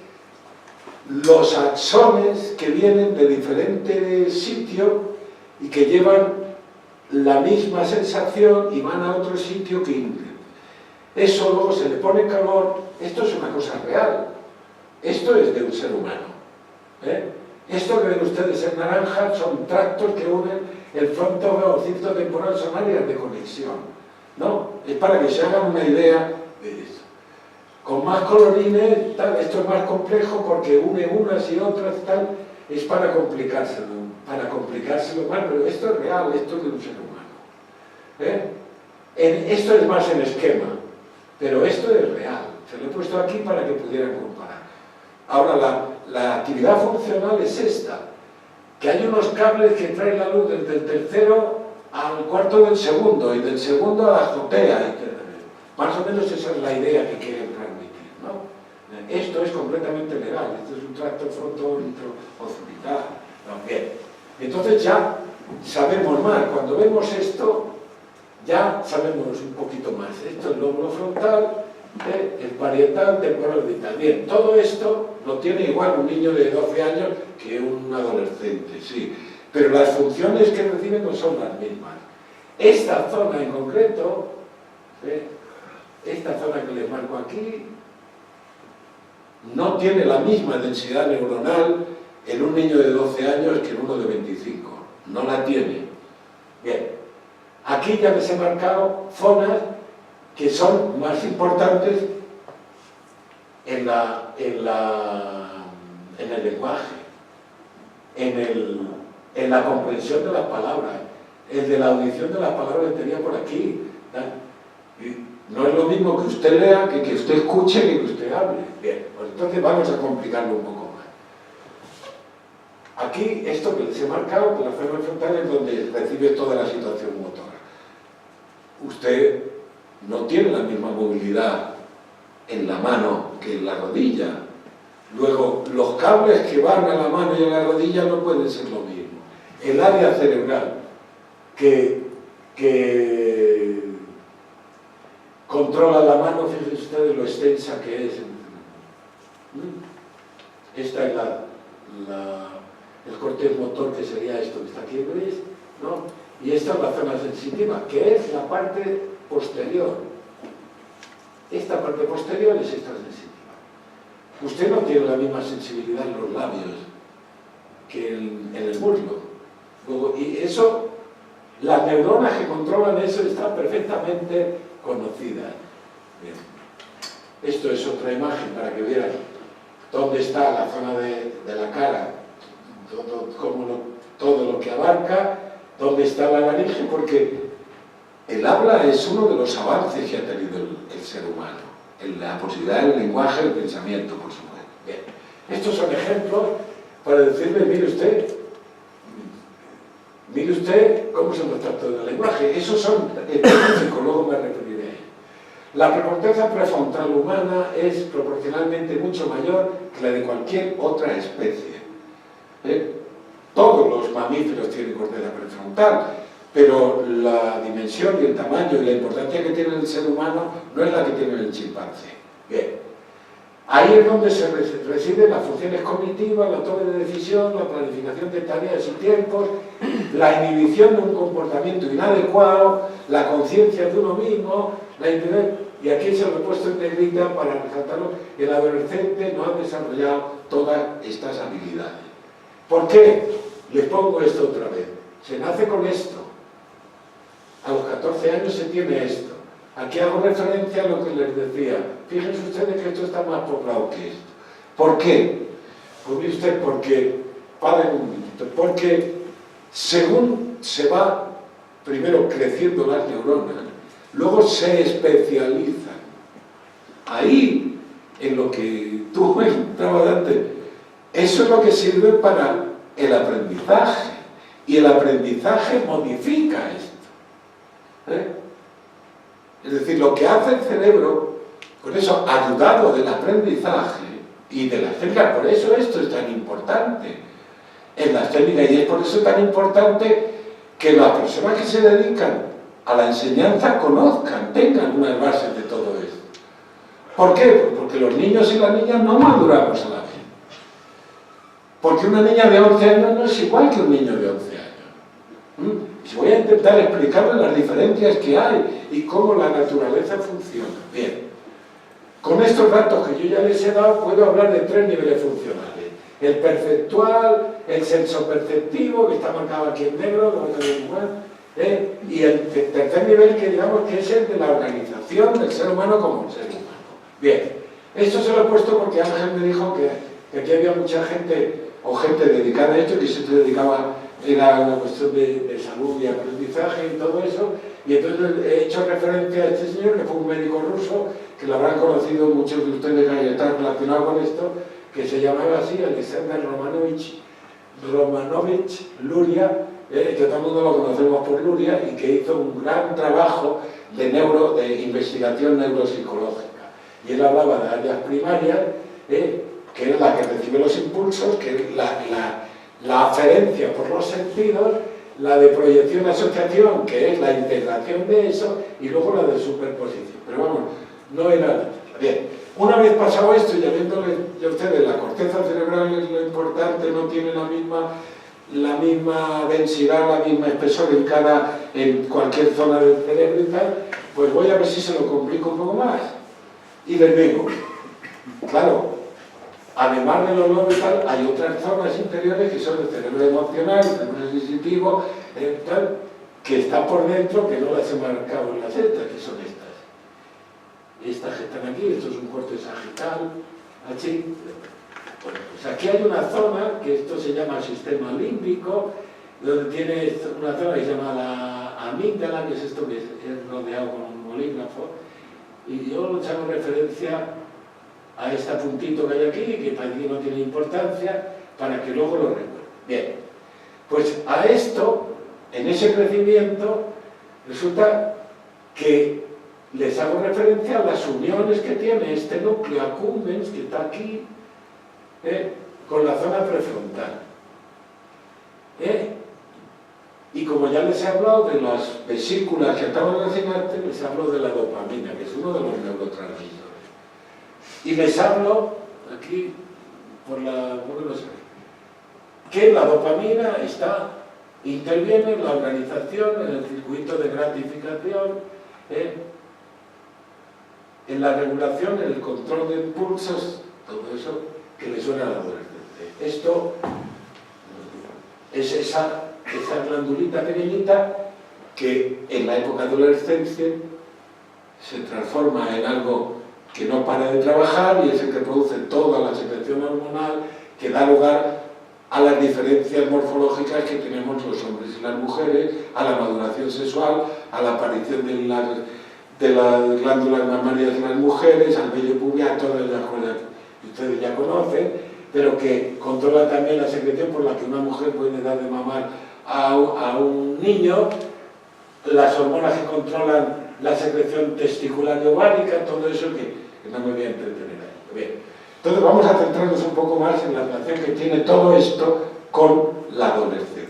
los axones que vienen de diferentes sitios y que llevan la misma sensación y van a otro sitio que impiden. Eso luego se le pone calor. Esto es una cosa real. Esto es de un ser humano. Esto que ven ustedes en naranja son tractos que unen el frontoocipito temporal, son áreas de conexión. ¿No? Es para que se hagan una idea de eso. Con más colorines, tal, esto es más complejo porque une unas y otras, tal, es para complicárselo más, pero esto es real, esto es de un ser humano. Esto es más en esquema, pero esto es real. Se lo he puesto aquí para que pudieran comparar. Ahora, la actividad funcional es esta, que hay unos cables que traen la luz desde el tercero al cuarto del segundo, y del segundo a la azotea. Más o menos esa es la idea que quieren transmitir, ¿no? Esto es completamente legal, esto es un tracto fronto-occipital. Bien. Entonces ya sabemos más, cuando vemos esto, ya sabemos un poquito más. Esto es el lóbulo frontal, el parietal, temporal, orbital. Bien, todo esto lo tiene igual un niño de 12 años que un adolescente, sí. Pero las funciones que reciben no son las mismas. Esta zona en concreto, esta zona que les marco aquí, no tiene la misma densidad neuronal en un niño de 12 años que en uno de 25. No la tiene. Bien. Aquí ya les he marcado zonas que son más importantes en el lenguaje. en la comprensión de las palabras, el de la audición de las palabras tenía por aquí. No es lo mismo que usted lea, que usted escuche, que usted hable. Bien, pues entonces vamos a complicarlo un poco más. Aquí, esto que les he marcado, que la zona frontal es donde recibe toda la situación motora. Usted no tiene la misma movilidad en la mano que en la rodilla. Luego, los cables que van a la mano y a la rodilla no pueden ser lo mismo. El área cerebral que controla la mano, fíjense ustedes lo extensa que es. Esta es el corte motor, que sería esto que está aquí en gris, ¿no? Y esta es la zona sensitiva, que es la parte posterior. Esta parte posterior es esta sensitiva. Usted no tiene la misma sensibilidad en los labios que en el muslo. Luego, y eso, las neuronas que controlan eso están perfectamente conocidas. Bien. Esto es otra imagen para que vean dónde está la zona de la cara, todo lo que abarca, dónde está la laringe, porque el habla es uno de los avances que ha tenido el ser humano, en la posibilidad del lenguaje, del pensamiento, por supuesto. Bien. Estos son ejemplos para decirle, mire usted cómo se nos trata del lenguaje. Esos son específicos, luego me referiré a ellos. La precorteza prefrontal humana es proporcionalmente mucho mayor que la de cualquier otra especie. Todos los mamíferos tienen corteza prefrontal, pero la dimensión y el tamaño y la importancia que tiene el ser humano no es la que tiene el chimpancé. Bien. Ahí es donde se residen las funciones cognitivas, la toma de decisión, la planificación de tareas y tiempos, la inhibición de un comportamiento inadecuado, la conciencia de uno mismo, y aquí se lo he puesto en negrita para resaltarlo. El adolescente no ha desarrollado todas estas habilidades. ¿Por qué? Les pongo esto otra vez. Se nace con esto. A los 14 años se tiene esto. Aquí hago referencia a lo que les decía. Fíjense ustedes que esto está más poblado que esto. ¿Por qué? Pues mire usted, porque según se va primero creciendo las neuronas, luego se especializan. Ahí, en lo que tú entrabas antes, eso es lo que sirve para el aprendizaje. Y el aprendizaje modifica esto. Es decir, lo que hace el cerebro, con eso, ayudado del aprendizaje y de las técnicas, por eso esto es tan importante en las técnicas, y es por eso tan importante que las personas que se dedican a la enseñanza conozcan, tengan unas bases de todo esto. ¿Por qué? Pues porque los niños y las niñas no maduramos a la vez. Porque una niña de 11 años no es igual que un niño de 11 años. Y voy a intentar explicarles las diferencias que hay y cómo la naturaleza funciona. Bien, con estos datos que yo ya les he dado, puedo hablar de 3 niveles funcionales. El perceptual, el sensoperceptivo, que está marcado aquí en negro, y el tercer nivel, que digamos que es el de la organización del ser humano como ser humano. Bien, esto se lo he puesto porque Ángel me dijo que aquí había mucha gente, o gente dedicada a esto, que se dedicaba, era una cuestión de salud y aprendizaje y todo eso, y entonces he hecho referencia a este señor, que fue un médico ruso, que lo habrán conocido muchos de ustedes que están relacionados con esto, que se llamaba así, Alexander Romanovich Luria, que todo el mundo lo conocemos por Luria, y que hizo un gran trabajo de investigación neuropsicológica. Y él hablaba de áreas primarias, que es la que recibe los impulsos, que es la aferencia por los sentidos, la de proyección-asociación, que es la integración de eso, y luego la de superposición. Pero vamos, no era... Bien, una vez pasado esto, y habiéndole ya ustedes, la corteza cerebral es lo importante, no tiene la misma densidad, la misma espesor en cualquier zona del cerebro y tal, pues voy a ver si se lo complico un poco más. Y les digo, claro, además de los lobos y tal, hay otras zonas interiores que son el cerebro emocional, el cerebro sensitivo, tal, que está por dentro, que no las he marcado en las setas, que son estas. Estas que están aquí, esto es un corte sagital, así. Bueno, pues aquí hay una zona, que esto se llama sistema límbico, donde tiene una zona que se llama la amígdala, que es esto que es rodeado con un bolígrafo, y yo les hago referencia a este puntito que hay aquí, que para aquí no tiene importancia, para que luego lo recuerden. Bien, pues a esto, en ese crecimiento, resulta que les hago referencia a las uniones que tiene este núcleo accumbens, que está aquí, con la zona prefrontal. Y como ya les he hablado de las vesículas que acaban de mencionarte, les hablo de la dopamina, que es uno de los neurotransmisores. Y les hablo, aquí, que la dopamina interviene en la organización, en el circuito de gratificación, en la regulación, en el control de impulsos, todo eso que le suena al adolescente. Esto es esa glandulita pequeñita que en la época de adolescencia se transforma en algo que no para de trabajar y es el que produce toda la secreción hormonal que da lugar a las diferencias morfológicas que tenemos los hombres y las mujeres, a la maduración sexual, a la aparición de las glándulas mamarias en las mujeres, al vello pubiano, todas las cosas que ustedes ya conocen, pero que controla también la secreción por la que una mujer puede dar de mamar a un niño, las hormonas que controlan la secreción testicular y ovárica, todo eso que no me voy a entretener ahí. Bien. Entonces vamos a centrarnos un poco más en la relación que tiene todo esto con la adolescencia.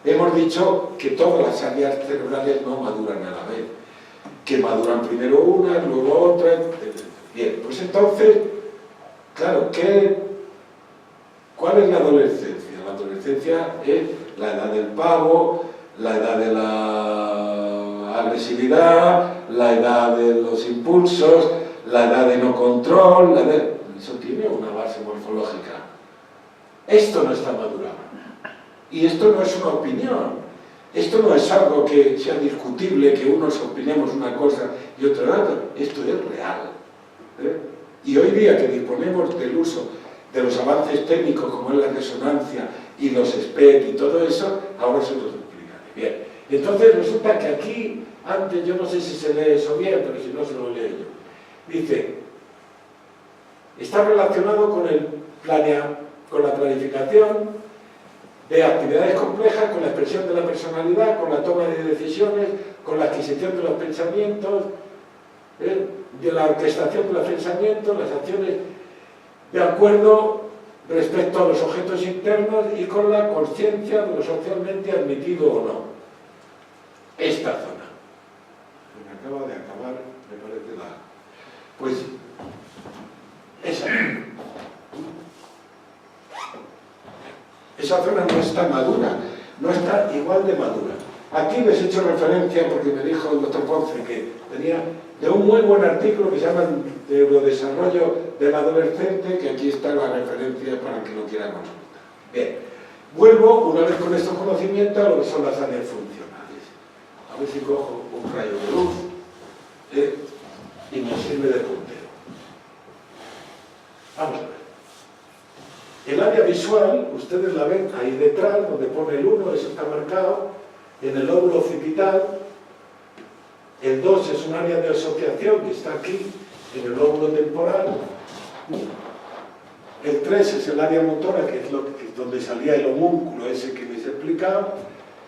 Hemos dicho que todas las áreas cerebrales no maduran a la vez, que maduran primero una, luego otra, etc. Bien, pues entonces, claro, ¿cuál es la adolescencia? La adolescencia es la edad del pavo, la edad de la agresividad, la edad de los impulsos, la edad de no control, eso tiene una base morfológica. Esto no está madurado. Y esto no es una opinión. Esto no es algo que sea discutible, que unos opinemos una cosa y otra otra. Esto es real. Y hoy día que disponemos del uso de los avances técnicos como es la resonancia y los SPECT y todo eso, ahora se los explicaré. Bien, entonces resulta que aquí, antes, yo no sé si se lee eso bien, pero si no se lo leo yo. Dice, está relacionado con la planificación de actividades complejas, con la expresión de la personalidad, con la toma de decisiones, con la adquisición de los pensamientos, de la orquestación de los pensamientos, las acciones de acuerdo respecto a los objetos internos y con la conciencia de lo socialmente admitido o no. Esta zona. Me acaba de acabar, me parece la... Pues, esa zona no está madura, no está igual de madura. Aquí les he hecho referencia porque me dijo el doctor Ponce que tenía de un muy buen artículo que se llama Neurodesarrollo del adolescente, que aquí está la referencia para el que lo quiera consultar. Bien, vuelvo una vez con estos conocimientos a lo que son las áreas funcionales. A ver si cojo un rayo de luz y me sirve de puntero. Vamos a ver. El área visual, ustedes la ven ahí detrás, donde pone el 1, eso está marcado, en el lóbulo occipital. El 2 es un área de asociación que está aquí, en el lóbulo temporal. El 3 es el área motora, que es donde salía el homúnculo ese que les he explicado.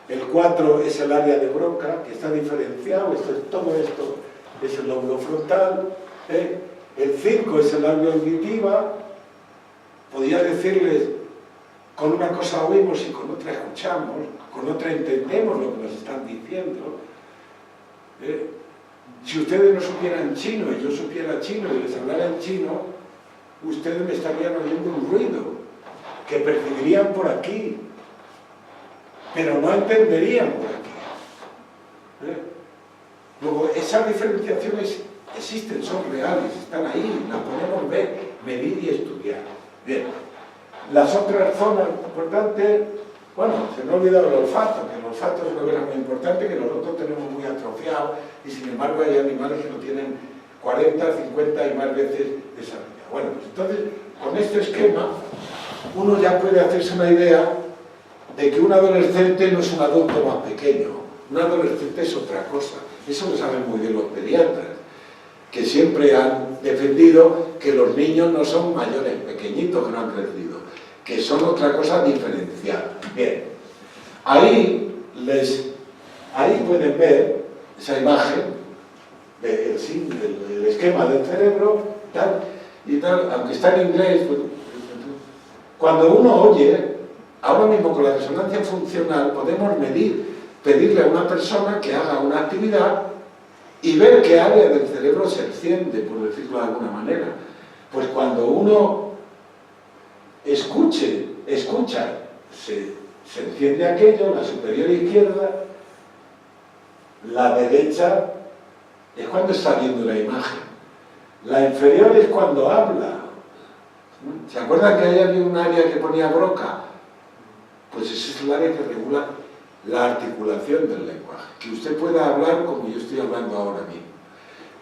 El 4 es el área de Broca, que está diferenciado, todo esto es el lóbulo frontal. El 5 es el área auditiva. Podría decirles, con una cosa oímos y con otra escuchamos, con otra entendemos lo que nos están diciendo. Si ustedes no supieran chino y yo supiera chino y les hablara en chino, ustedes me estarían oyendo un ruido que percibirían por aquí, pero no entenderían por aquí. Luego, esas diferenciaciones existen, son reales, están ahí, las podemos ver, medir y estudiar. Bien, las otras zonas importantes, bueno, se me ha olvidado el olfato, que el olfato es una cosa muy importante que nosotros tenemos muy atrofiado y sin embargo hay animales que lo tienen 40, 50 y más veces desarrollado. Bueno, pues entonces con este esquema, uno ya puede hacerse una idea de que un adolescente no es un adulto más pequeño. Un adolescente es otra cosa. Eso lo saben muy bien los pediatras, que siempre han defendido que los niños no son mayores, pequeñitos que no han crecido, que son otra cosa diferencial. Bien, ahí pueden ver esa imagen del esquema del cerebro, tal y tal, aunque está en inglés. Cuando uno oye, ahora mismo con la resonancia funcional podemos pedirle a una persona que haga una actividad y ver qué área del cerebro se enciende, por decirlo de alguna manera. Pues cuando uno escucha, se enciende aquello, la superior izquierda, la derecha es cuando está viendo la imagen, la inferior es cuando habla. ¿Se acuerdan que ahí había un área que ponía Broca? Pues ese es el área que regula la articulación del lenguaje, que usted pueda hablar como yo estoy hablando ahora mismo.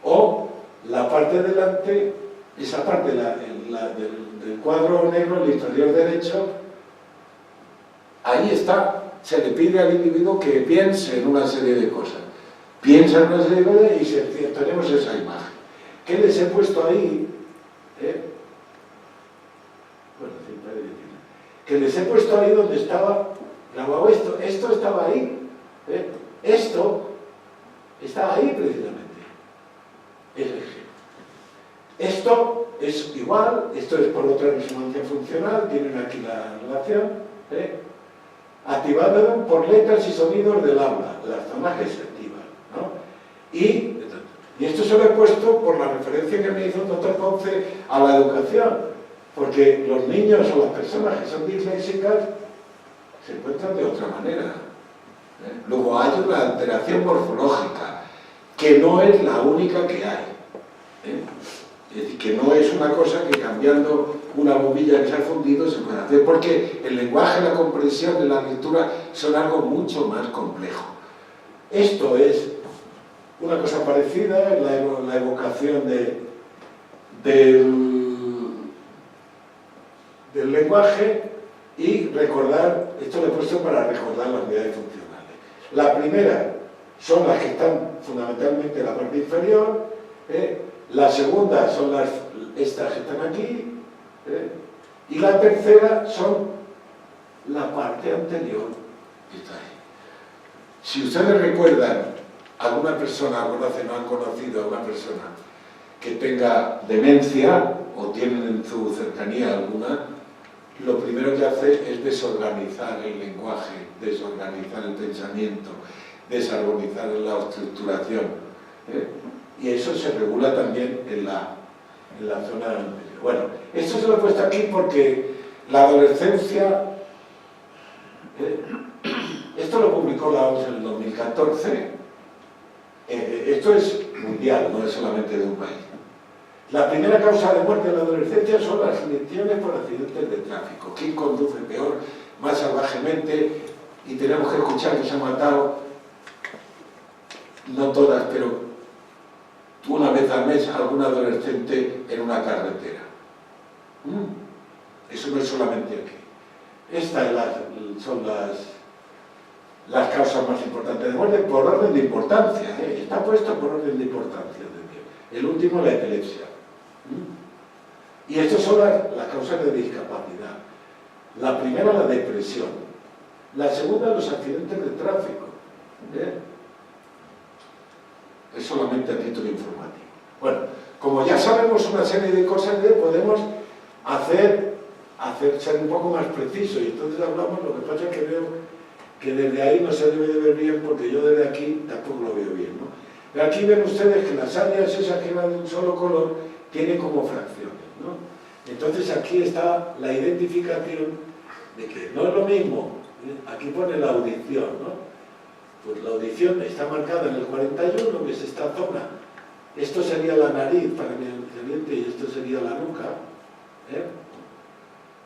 O la parte delante, esa parte del cuadro negro, el inferior derecho, ahí está, se le pide al individuo que piense en una serie de cosas. Piensa en una serie de cosas y tenemos esa imagen. ¿Qué les he puesto ahí? Que les he puesto ahí donde estaba grabado esto. Esto estaba ahí. Esto estaba ahí precisamente. Esto es igual, esto es por otra resonancia funcional, tienen aquí la relación, activado por letras y sonidos del habla, las zonas que se activan, ¿no? Y esto se lo he puesto por la referencia que me hizo el doctor Ponce a la educación, porque los niños o las personas que son disléxicas se encuentran de otra manera. Luego hay una alteración morfológica, que no es la única que hay. Es decir, que no es una cosa que cambiando una bombilla que se ha fundido se puede hacer, porque el lenguaje, la comprensión y la lectura son algo mucho más complejo. Esto es una cosa parecida, la evocación del lenguaje, y recordar, esto lo he puesto para recordar las unidades funcionales. La primera son las que están fundamentalmente en la parte inferior, la segunda son estas que están aquí, y la tercera son la parte anterior que está ahí. Si ustedes recuerdan alguna persona, han conocido a una persona que tenga demencia o tienen en su cercanía alguna, lo primero que hace es desorganizar el lenguaje, desorganizar el pensamiento, desarmonizar la estructuración. Y eso se regula también en la zona anterior. Bueno, esto se lo he puesto aquí porque la adolescencia, esto lo publicó la OMS en el 2014, esto es mundial, no es solamente de un país. La primera causa de muerte en la adolescencia son las lesiones por accidentes de tráfico. ¿Quién conduce peor, más salvajemente? Y tenemos que escuchar que se han matado, no todas, pero una vez al mes algún adolescente en una carretera. Eso no es solamente aquí. Estas son las causas más importantes de muerte por orden de importancia. Está puesto por orden de importancia. El último, la epilepsia. Y estas son las causas de discapacidad. La primera, la depresión. La segunda, los accidentes de tráfico. Es solamente a título informativo. Bueno, como ya sabemos una serie de cosas, podemos ser un poco más precisos, y entonces hablamos. Lo que pasa es que veo que desde ahí no se debe de ver bien, porque yo desde aquí tampoco lo veo bien, ¿no? Pero aquí ven ustedes que las áreas esas que van de un solo color tienen como fracciones, ¿no? Entonces aquí está la identificación de que no es lo mismo. Aquí pone la audición, ¿no? Pues la audición está marcada en el 41, que es esta zona. Esto sería la nariz para mi cliente y esto sería la nuca.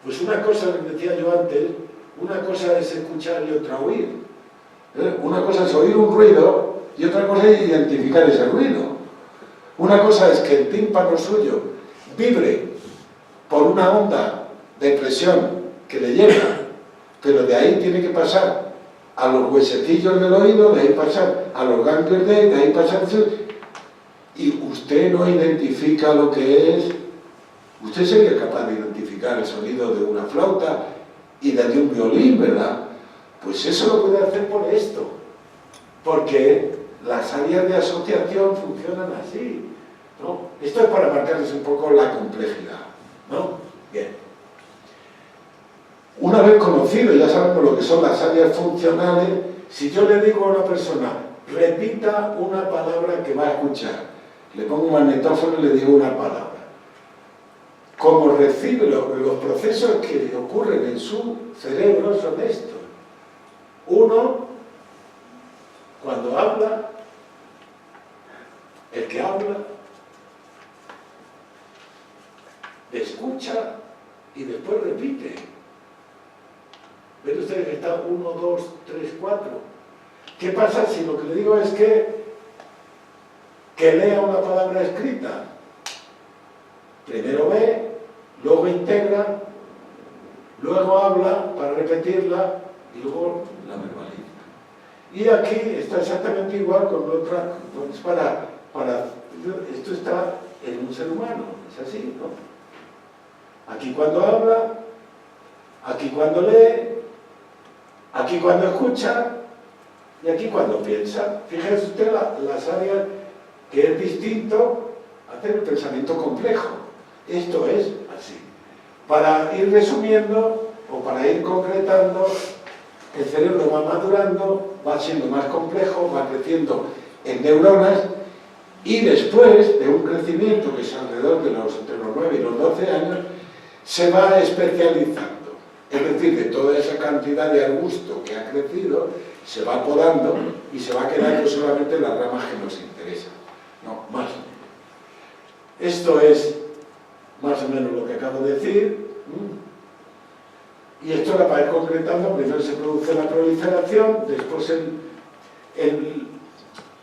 Pues una cosa, que decía yo antes, una cosa es escuchar y otra oír. Una cosa es oír un ruido y otra cosa es identificar ese ruido. Una cosa es que el tímpano suyo vibre por una onda de presión que le llega, pero de ahí tiene que pasar a los huesecillos del oído, de ahí pasar a los ganglios de ahí pasar... Y usted no identifica lo que es. Usted sería capaz de identificar el sonido de una flauta y de un violín, ¿verdad? Pues eso lo puede hacer por esto, porque las áreas de asociación funcionan así, ¿no? Esto es para marcarles un poco la complejidad, ¿no? Bien. Una vez conocido, ya sabemos lo que son las áreas funcionales, si yo le digo a una persona, repita una palabra que va a escuchar, le pongo un magnetófono y le digo una palabra. Como recibe los procesos que ocurren en su cerebro son estos. Uno, cuando habla, el que habla, escucha y después repite. ¿Ven ustedes que está 1, 2, 3, 4? ¿Qué pasa si lo que le digo es que lea una palabra escrita? Primero ve, luego integra, luego habla para repetirla y luego la verbaliza. Y aquí está exactamente igual con otra, pues esto está en un ser humano, es así, ¿no? Aquí cuando habla, aquí cuando lee, aquí cuando escucha y aquí cuando piensa. Fíjese usted las áreas que es distinto hacer el pensamiento complejo. Esto es así. Para ir resumiendo o para ir concretando, el cerebro va madurando, va siendo más complejo, va creciendo en neuronas y después de un crecimiento que es alrededor de entre los 9 y los 12 años, se va especializando. Es decir, de toda esa cantidad de arbusto que ha crecido, se va podando y se va quedando solamente las ramas que nos interesan. No, más o menos. Esto es más o menos lo que acabo de decir. Y esto para ir concretando, primero se produce la proliferación, después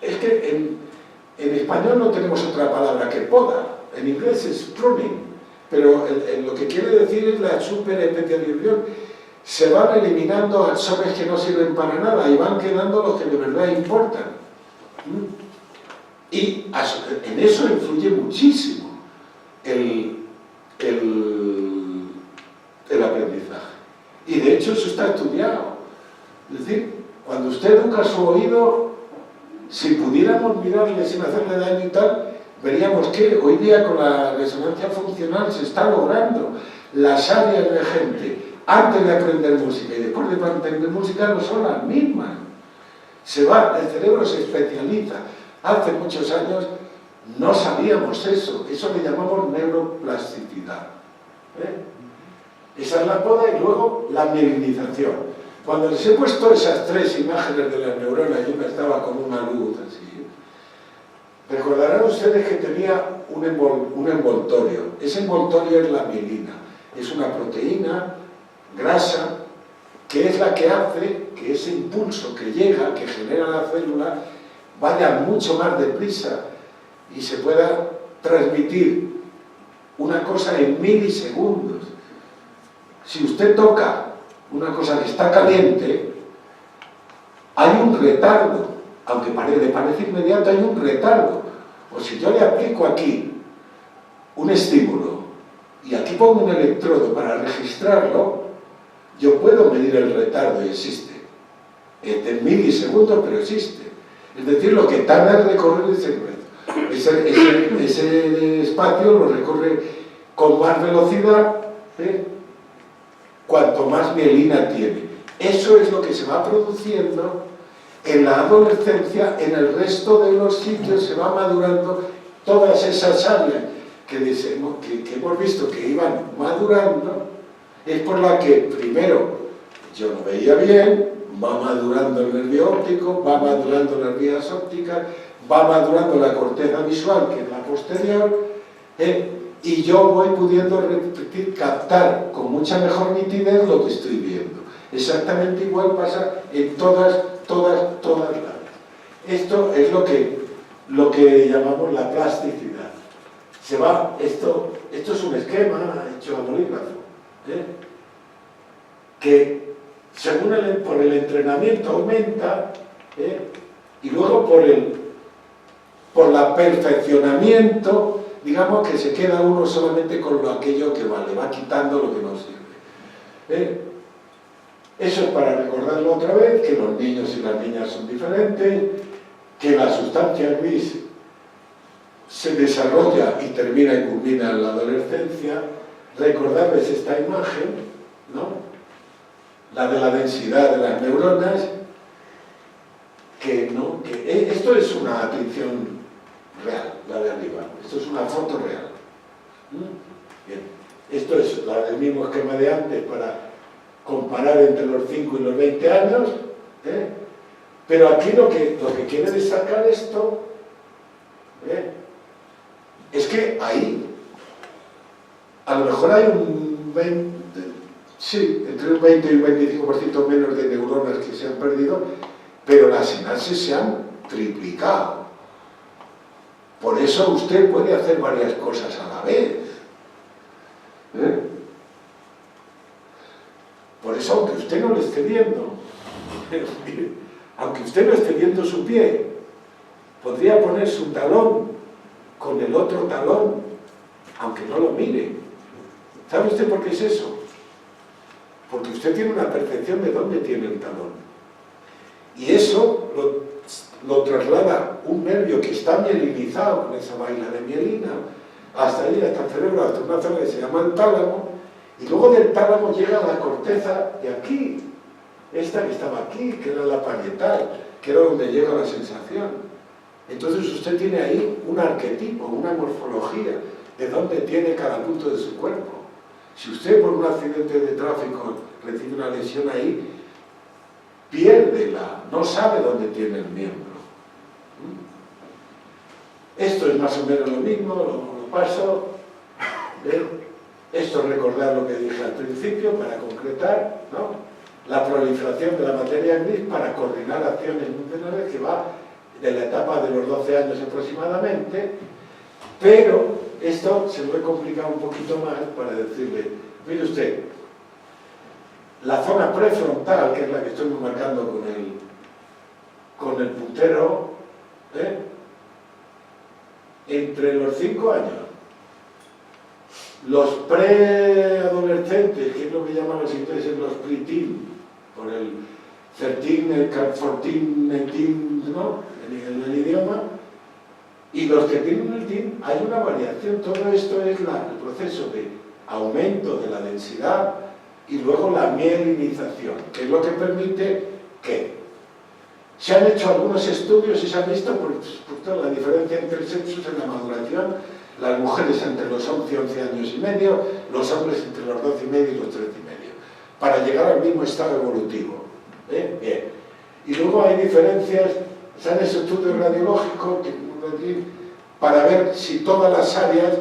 es que en español no tenemos otra palabra que poda, en inglés es pruning, pero lo que quiere decir es la superespecialización. Se van eliminando axones que no sirven para nada y van quedando los que de verdad importan. Y en eso influye muchísimo el aprendizaje. Y de hecho eso está estudiado. Es decir, cuando usted educa su oído, si pudiéramos mirarle sin hacerle daño y tal, veríamos que hoy día con la resonancia funcional se está logrando. Las áreas de gente antes de aprender música y después de aprender música no son las mismas. El cerebro se especializa. Hace muchos años no sabíamos eso le llamamos neuroplasticidad. Esa es la poda y luego la mielinización. Cuando les he puesto esas tres imágenes de las neuronas y una estaba con una luz así, recordarán ustedes que tenía un envoltorio. Ese envoltorio es la mielina. Es una proteína grasa que es la que hace que ese impulso que llega, que genera la célula, vaya mucho más deprisa y se pueda transmitir una cosa en milisegundos. Si usted toca una cosa que está caliente, hay un retardo, aunque le parece inmediato, hay un retardo. O si yo le aplico aquí un estímulo y aquí pongo un electrodo para registrarlo, yo puedo medir el retardo y existe. En milisegundos, pero existe. Es decir, lo que tarda en recorrer ese espacio lo recorre con más velocidad, cuanto más mielina tiene. Eso es lo que se va produciendo en la adolescencia. En el resto de los sitios se va madurando todas esas áreas que hemos visto que iban madurando. Es por la que primero yo no veía bien, va madurando el nervio óptico, va madurando las vías ópticas, va madurando la corteza visual, que es la posterior, y yo voy pudiendo captar con mucha mejor nitidez lo que estoy viendo. Exactamente igual pasa en todas las áreas. Esto es lo que llamamos la plasticidad. se va, esto es un esquema hecho a bolígrafo, que según por el entrenamiento aumenta, y luego por el perfeccionamiento, digamos que se queda uno solamente con aquello que vale, va quitando lo que no sirve. Eso es para recordarlo otra vez, que los niños y las niñas son diferentes, que la sustancia gris se desarrolla y termina y culmina en la adolescencia. Recordarles esta imagen, ¿no? La de la densidad de las neuronas, que esto es una atrición real, la de arriba, esto es una foto real. Bien, esto es el mismo esquema de antes para comparar entre los 5 y los 20 años, pero aquí lo que quiere destacar esto es que ahí a lo mejor hay entre un 20 y un 25% menos de neuronas que se han perdido, pero las sinapsis se han triplicado. Por eso usted puede hacer varias cosas a la vez. Por eso, aunque usted no lo esté viendo, aunque usted no esté viendo su pie, podría poner su talón con el otro talón, aunque no lo mire. ¿Sabe usted por qué es eso? Porque usted tiene una percepción de dónde tiene el talón. Y eso lo traslada un nervio que está mielinizado con esa vaina de mielina, hasta ahí, hasta el cerebro, hasta una zona que se llama el tálamo, y luego del tálamo llega a la corteza de aquí, esta que estaba aquí, que era la parietal, que era donde llega la sensación. Entonces usted tiene ahí un arquetipo, una morfología de dónde tiene cada punto de su cuerpo. Si usted por un accidente de tráfico recibe una lesión ahí, piérdela, no sabe dónde tiene el miembro. Esto es más o menos lo mismo, lo paso. Esto es recordar lo que dije al principio para concretar, ¿no? La proliferación de la materia gris para coordinar acciones funcionales que va de la etapa de los 12 años aproximadamente, pero esto se lo he complicado un poquito más para decirle, mire usted, la zona prefrontal, que es la que estoy marcando con el puntero, entre los 5 años, los preadolescentes, que es lo que llaman los ingleses los preteen, por el 13, el 14, 18, ¿no? en el idioma, y los que tienen el teen, hay una variación. Todo esto es el proceso de aumento de la densidad y luego la mielinización, que es lo que permite que se han hecho algunos estudios y se han visto por toda la diferencia entre sexos en la maduración, las mujeres entre los 11 y 11 años y medio, los hombres entre los 12 y medio y los 13 y medio, para llegar al mismo estado evolutivo. Bien. Y luego hay diferencias, se han hecho estudios radiológicos para ver si todas las áreas,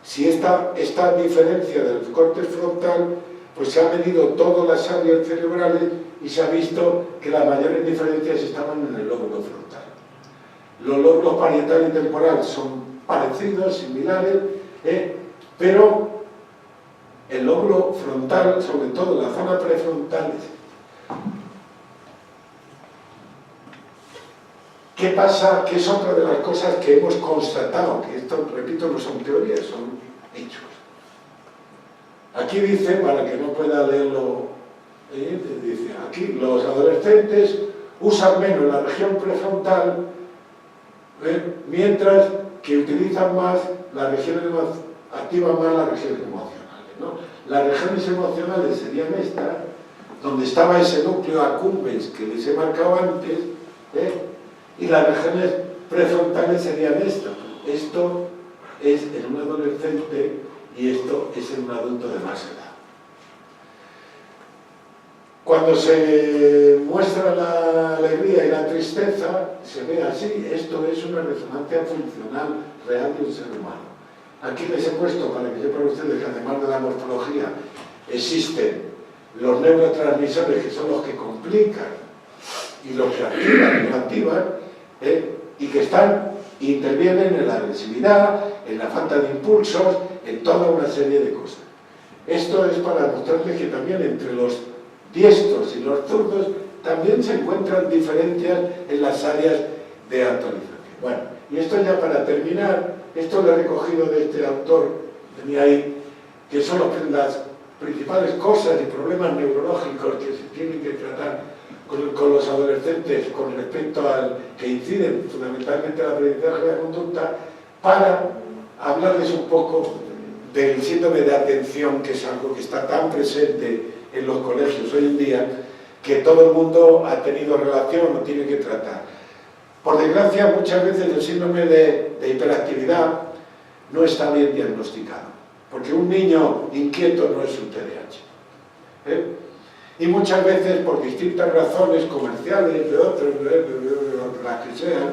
si esta diferencia del córtex frontal, pues se han medido todas las áreas cerebrales y se ha visto que las mayores diferencias estaban en el lóbulo frontal. Los lóbulos parietal y temporal son parecidos, similares, pero el lóbulo frontal, sobre todo la zona prefrontal, ¿qué pasa? Que es otra de las cosas que hemos constatado, que esto, repito, no son teorías, son hechos. Aquí dice, para que no pueda leerlo, dice, aquí los adolescentes usan menos la región prefrontal, mientras que utilizan más las regiones, activan más las regiones emocionales, ¿no? Las regiones emocionales serían estas, donde estaba ese núcleo accumbens que les he marcado antes, y las regiones prefrontales serían estas. Esto es en un adolescente y esto es en un adulto de más edad. Cuando se muestra la alegría y la tristeza, se ve así. Esto es una resonancia funcional real de un ser humano. Aquí les he puesto, para que sepan ustedes que además de la morfología, existen los neurotransmisores, que son los que complican y los que activan y no activan, y que están Intervienen en la agresividad, en la falta de impulsos, en toda una serie de cosas. Esto es para mostrarles que también entre los diestros y los zurdos también se encuentran diferencias en las áreas de actualización. Bueno, y esto ya para terminar, esto lo he recogido de este autor, tenía ahí, que son las principales cosas y problemas neurológicos que se tienen que tratar con los adolescentes con respecto al que inciden fundamentalmente en el aprendizaje de la conducta, para hablarles un poco del síndrome de atención, que es algo que está tan presente en los colegios hoy en día, que todo el mundo ha tenido relación o tiene que tratar. Por desgracia, muchas veces el síndrome de hiperactividad no está bien diagnosticado, porque un niño inquieto no es un TDAH. Y muchas veces, por distintas razones comerciales, de otras, las que sean,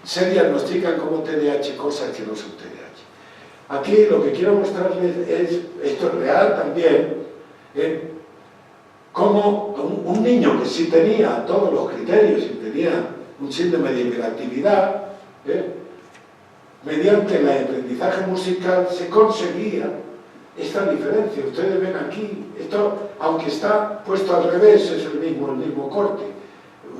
se diagnostican como TDAH cosas que no son TDAH. Aquí lo que quiero mostrarles es, esto es real también, como un niño que sí tenía todos los criterios y tenía un síndrome de hiperactividad, mediante el aprendizaje musical se conseguía esta diferencia. Ustedes ven aquí, esto, aunque está puesto al revés, es el mismo corte.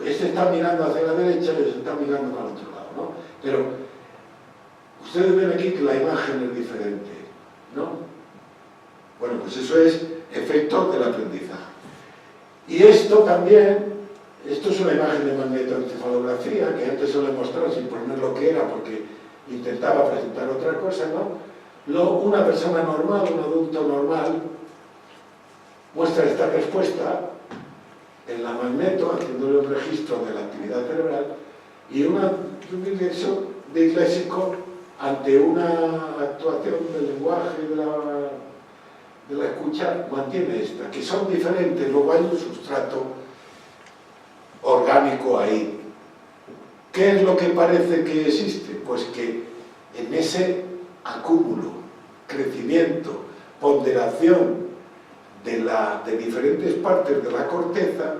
Este está mirando hacia la derecha y este está mirando para el otro lado, ¿no? Pero ustedes ven aquí que la imagen es diferente, ¿no? Bueno, pues eso es efecto del aprendizaje. Y esto también, esto es una imagen de magnetoencefalografía, que antes se lo he mostrado sin poner lo que era, porque intentaba presentar otra cosa, ¿no? Una persona normal, un adulto normal, muestra esta respuesta en la magneto, haciéndole un registro de la actividad cerebral, y un disléxico ante una actuación del lenguaje de la escucha mantiene esta, que son diferentes. Luego hay un sustrato orgánico ahí. ¿Qué es lo que parece que existe? Pues que en ese acúmulo, crecimiento, ponderación de diferentes partes de la corteza,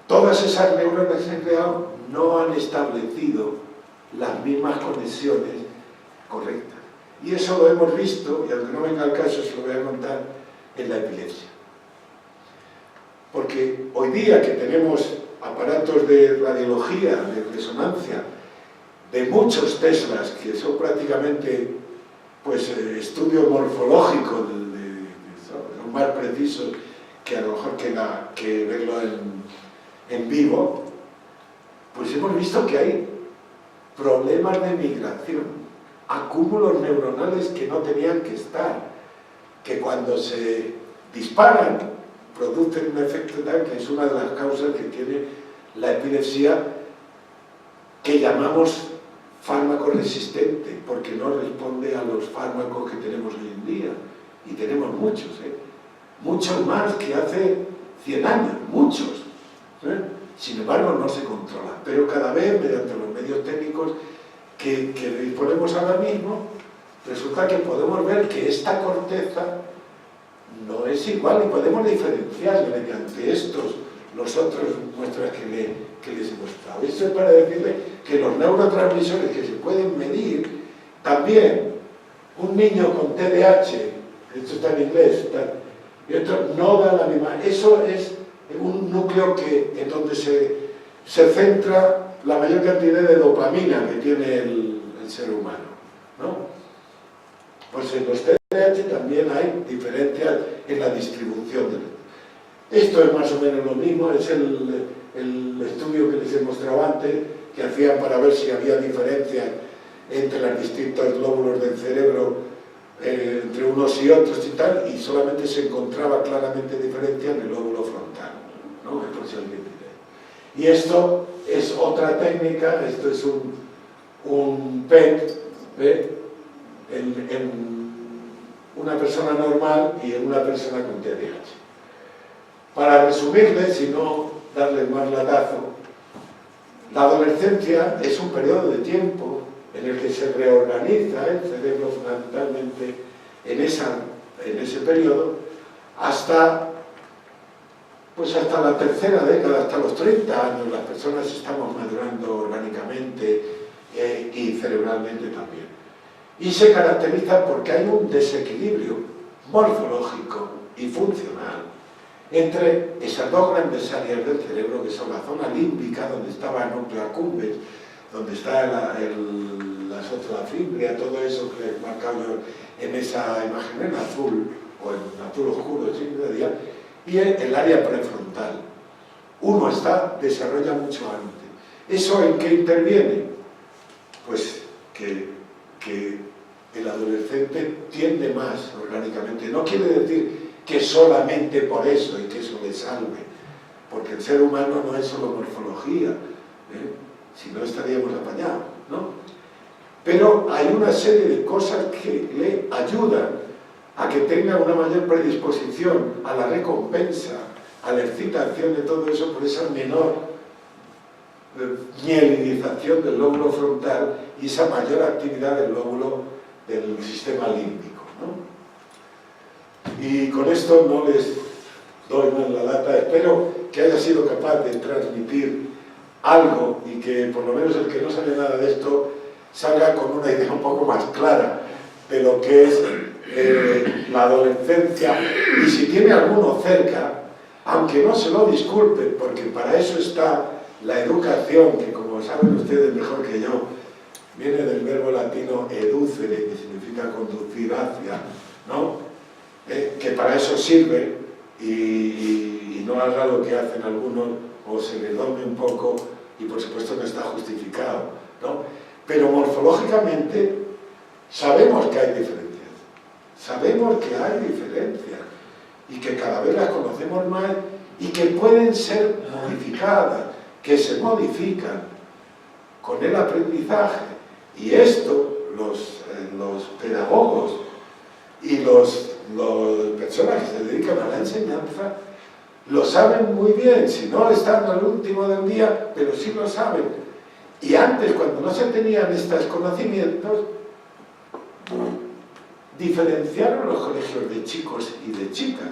todas esas neuronas en real no han establecido las mismas conexiones correctas. Y eso lo hemos visto, y aunque no venga al caso, se lo voy a contar, en la epilepsia. Porque hoy día que tenemos aparatos de radiología, de resonancia, de muchos Teslas, que son prácticamente pues, estudios morfológicos, son más precisos que a lo mejor que verlo en vivo, pues hemos visto que hay problemas de migración, acúmulos neuronales que no tenían que estar, que cuando se disparan producen un efecto tal, que es una de las causas que tiene la epilepsia, que llamamos fármaco resistente, porque no responde a los fármacos que tenemos hoy en día, y tenemos muchos, muchos más que hace 100 años, muchos. Sin embargo, no se controla, pero cada vez, mediante los medios técnicos que disponemos ahora mismo, resulta que podemos ver que esta corteza no es igual y podemos diferenciar mediante estos, los otros muestras que les he mostrado. Esto es para decirle que los neurotransmisores que se pueden medir, también un niño con TDAH, esto está en inglés, y esto no da la misma. Eso es un núcleo en donde se centra la mayor cantidad de dopamina que tiene el ser humano, ¿no? Pues en los TDAH también hay diferencias en la distribución. Esto es más o menos lo mismo, es el estudio que les he mostrado antes, que hacían para ver si había diferencias entre los distintos lóbulos del cerebro, entre unos y otros y tal, y solamente se encontraba claramente diferencia en el lóbulo frontal, ¿no? Y esto es otra técnica, esto es un PET, en una persona normal y en una persona con TDAH. Para resumirles y no darles más latazo, la adolescencia es un periodo de tiempo en el que se reorganiza el cerebro fundamentalmente en ese periodo hasta la tercera década, hasta los 30 años, las personas estamos madurando orgánicamente y cerebralmente. cerebralmente también. Y se caracteriza porque hay un desequilibrio morfológico y funcional entre esas dos grandes áreas del cerebro, que son la zona límbica, donde estaba el núcleo accumbens, donde está la sótula fímbria, todo eso que he marcado yo en esa imagen en azul, o en azul oscuro, y el área prefrontal. Uno desarrolla mucho antes. ¿Eso en qué interviene? Pues que el adolescente tiende más orgánicamente. No quiere decir que solamente por eso y que eso le salve, porque el ser humano no es solo morfología, si no estaríamos apañados, ¿no? Pero hay una serie de cosas que le ayudan a que tenga una mayor predisposición a la recompensa, a la excitación de todo eso, por esa menor mielinización del lóbulo frontal y esa mayor actividad del lóbulo del sistema límbico, ¿no? Y con esto no les doy más la lata. Espero que haya sido capaz de transmitir algo y que por lo menos el que no sabe nada de esto salga con una idea un poco más clara de lo que es la adolescencia, y si tiene alguno cerca, aunque no se lo disculpen, porque para eso está la educación, que como saben ustedes mejor que yo, viene del verbo latino educere, que significa conducir hacia, ¿no? Que para eso sirve, y no haga lo que hacen algunos, o se le dome un poco, y por supuesto no está justificado, ¿no? Pero morfológicamente sabemos que hay diferencias, sabemos que hay diferencias, y que cada vez las conocemos más, y que pueden ser modificadas, que se modifican con el aprendizaje. Y esto los pedagogos y las personas que se dedican a la enseñanza lo saben muy bien, si no están al último del día, pero sí lo saben. Y antes, cuando no se tenían estos conocimientos, diferenciaron los colegios de chicos y de chicas.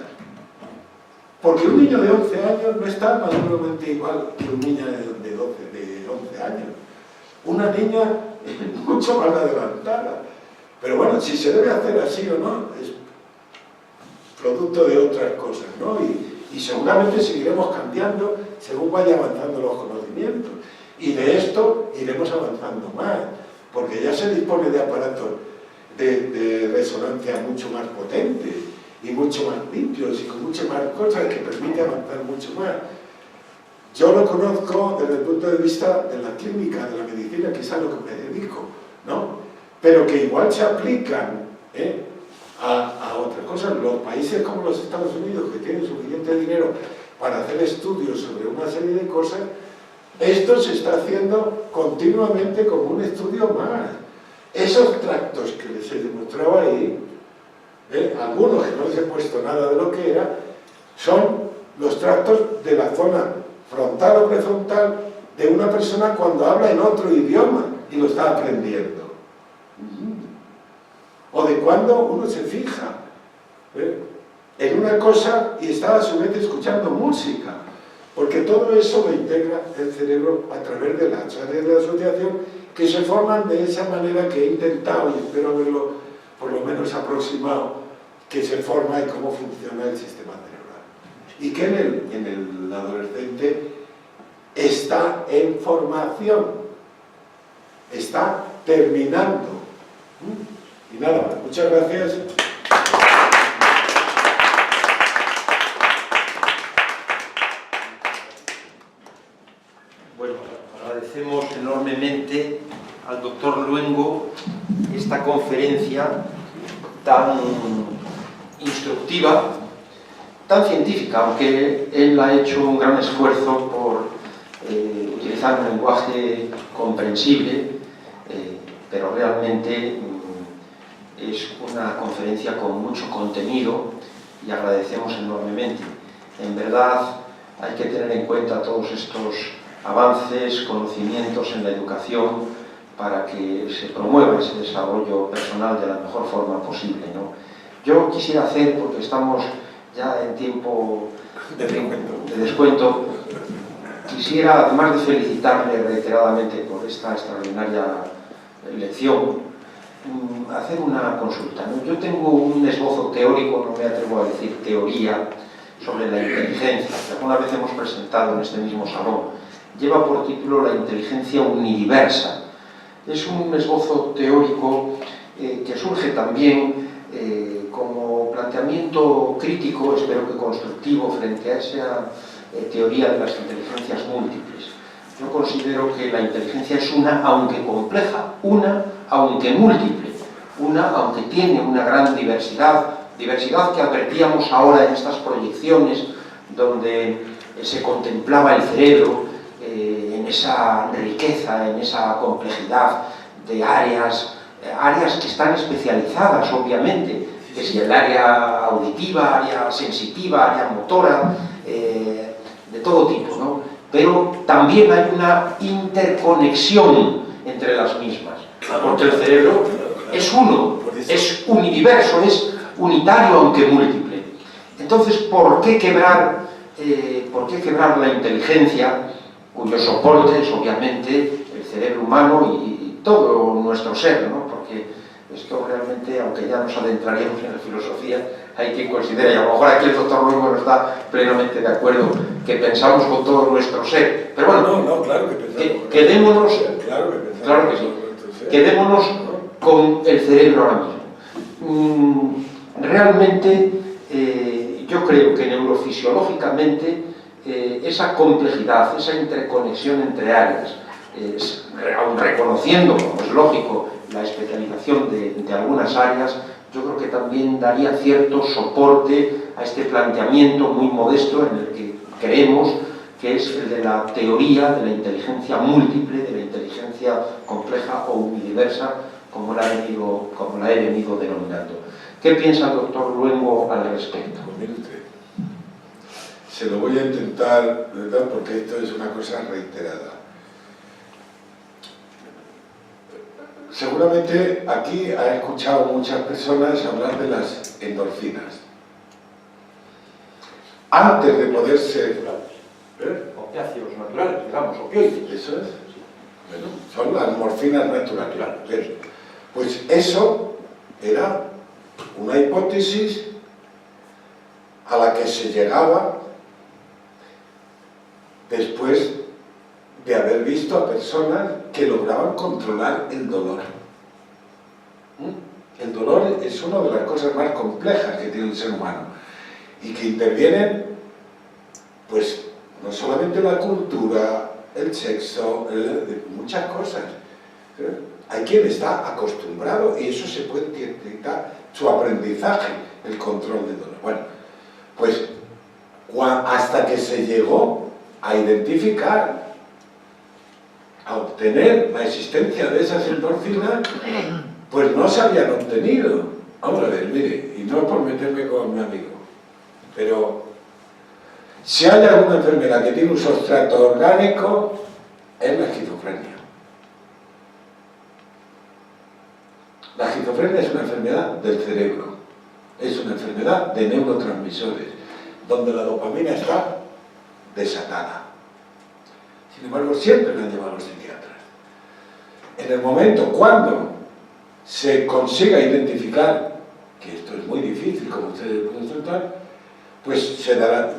Porque un niño de 11 años no está maduramente igual que un niño de 11 años. Una niña es mucho más adelantada. Pero bueno, si se debe hacer así o no, es producto de otras cosas, ¿no? Y seguramente seguiremos cambiando según vaya avanzando los conocimientos. Y de esto iremos avanzando más, porque ya se dispone de aparatos de resonancia mucho más potentes y mucho más limpios y con muchas más cosas que permiten avanzar mucho más. Yo lo conozco desde el punto de vista de la clínica, de la medicina, que es a lo que me dedico, ¿no? Pero que igual se aplican a otras cosas. Los países como los Estados Unidos, que tienen suficiente dinero para hacer estudios sobre una serie de cosas, esto se está haciendo continuamente como un estudio más. Esos tractos que les he demostrado ahí, algunos que no les he puesto nada de lo que era, son los tractos de la zona frontal o prefrontal de una persona cuando habla en otro idioma y lo está aprendiendo. O de cuando uno se fija en una cosa y está a su vez escuchando música, porque todo eso lo integra el cerebro a través de las áreas de asociación que se forman de esa manera que he intentado, y espero haberlo por lo menos aproximado, que se forma y cómo funciona el sistema cerebral. Y que en el adolescente está en formación, está terminando. Y nada más, muchas gracias. Bueno, agradecemos enormemente al doctor Luengo esta conferencia tan instructiva, tan científica, aunque él ha hecho un gran esfuerzo por utilizar un lenguaje comprensible, pero realmente es una conferencia con mucho contenido y agradecemos enormemente. En verdad hay que tener en cuenta todos estos avances, conocimientos en la educación para que se promueva ese desarrollo personal de la mejor forma posible, ¿no? Yo quisiera hacer, porque estamos ya en tiempo de descuento, quisiera, además de felicitarle reiteradamente por esta extraordinaria lección, hacer una consulta, ¿no? Yo tengo un esbozo teórico, no me atrevo a decir teoría, sobre la inteligencia, que alguna vez hemos presentado en este mismo salón. Lleva por título La inteligencia unidiversa. Es un esbozo teórico que surge también como planteamiento crítico, espero que constructivo, frente a esa teoría de las inteligencias múltiples. Yo considero que la inteligencia es una, aunque compleja, una, aunque múltiple, una, aunque tiene una gran diversidad que advertíamos ahora en estas proyecciones, donde se contemplaba el cerebro en esa riqueza, en esa complejidad de áreas que están especializadas, obviamente, que si el área auditiva, área sensitiva, área motora, de todo tipo, ¿no? Pero también hay una interconexión entre las mismas, porque el cerebro es uno, es unidiverso, es unitario aunque múltiple. Entonces, ¿por qué quebrar la inteligencia, cuyos soportes, obviamente, el cerebro humano y todo nuestro ser, ¿no? Porque esto realmente, aunque ya nos adentraríamos en la filosofía, hay quien considera, y a lo mejor aquí el doctor Luengo no está plenamente de acuerdo, que pensamos con todo nuestro ser. Pero bueno, no, claro que pensamos. Quedémonos, claro que sí. Quedémonos con el cerebro ahora mismo. Realmente, yo creo que neurofisiológicamente esa complejidad, esa interconexión entre áreas, aun reconociendo, como es lógico, la especialización de algunas áreas, yo creo que también daría cierto soporte a este planteamiento muy modesto en el que creemos que es el de la teoría de la inteligencia múltiple, de la inteligencia compleja o unidiversa, como la he venido denominando. ¿Qué piensa el doctor Luengo al respecto? Pues mire usted, se lo voy a intentar, ¿verdad? Porque esto es una cosa reiterada. Seguramente aquí ha escuchado muchas personas hablar de las endorfinas. Antes de poder ser... Opiáceos naturales, digamos, opioides. Eso es. Bueno, son las morfinas naturales. Bien. Pues eso era una hipótesis a la que se llegaba después de haber visto a personas que lograban controlar el dolor. El dolor es una de las cosas más complejas que tiene el ser humano y que intervienen, pues, no solamente la cultura, el sexo, muchas cosas. Hay quien está acostumbrado y eso se puede detectar, su aprendizaje, el control del dolor. Bueno, pues hasta que se llegó a identificar, a obtener la existencia de esas endorfinas, pues no se habían obtenido. Vamos a ver, mire, y no es por meterme con mi amigo, pero si hay alguna enfermedad que tiene un sustrato orgánico, es la esquizofrenia. La esquizofrenia es una enfermedad del cerebro, es una enfermedad de neurotransmisores, donde la dopamina está desatada. Sin embargo, siempre la han llevado los psiquiatras. En el momento cuando se consiga identificar, que esto es muy difícil, como ustedes pueden tratar, pues se dará,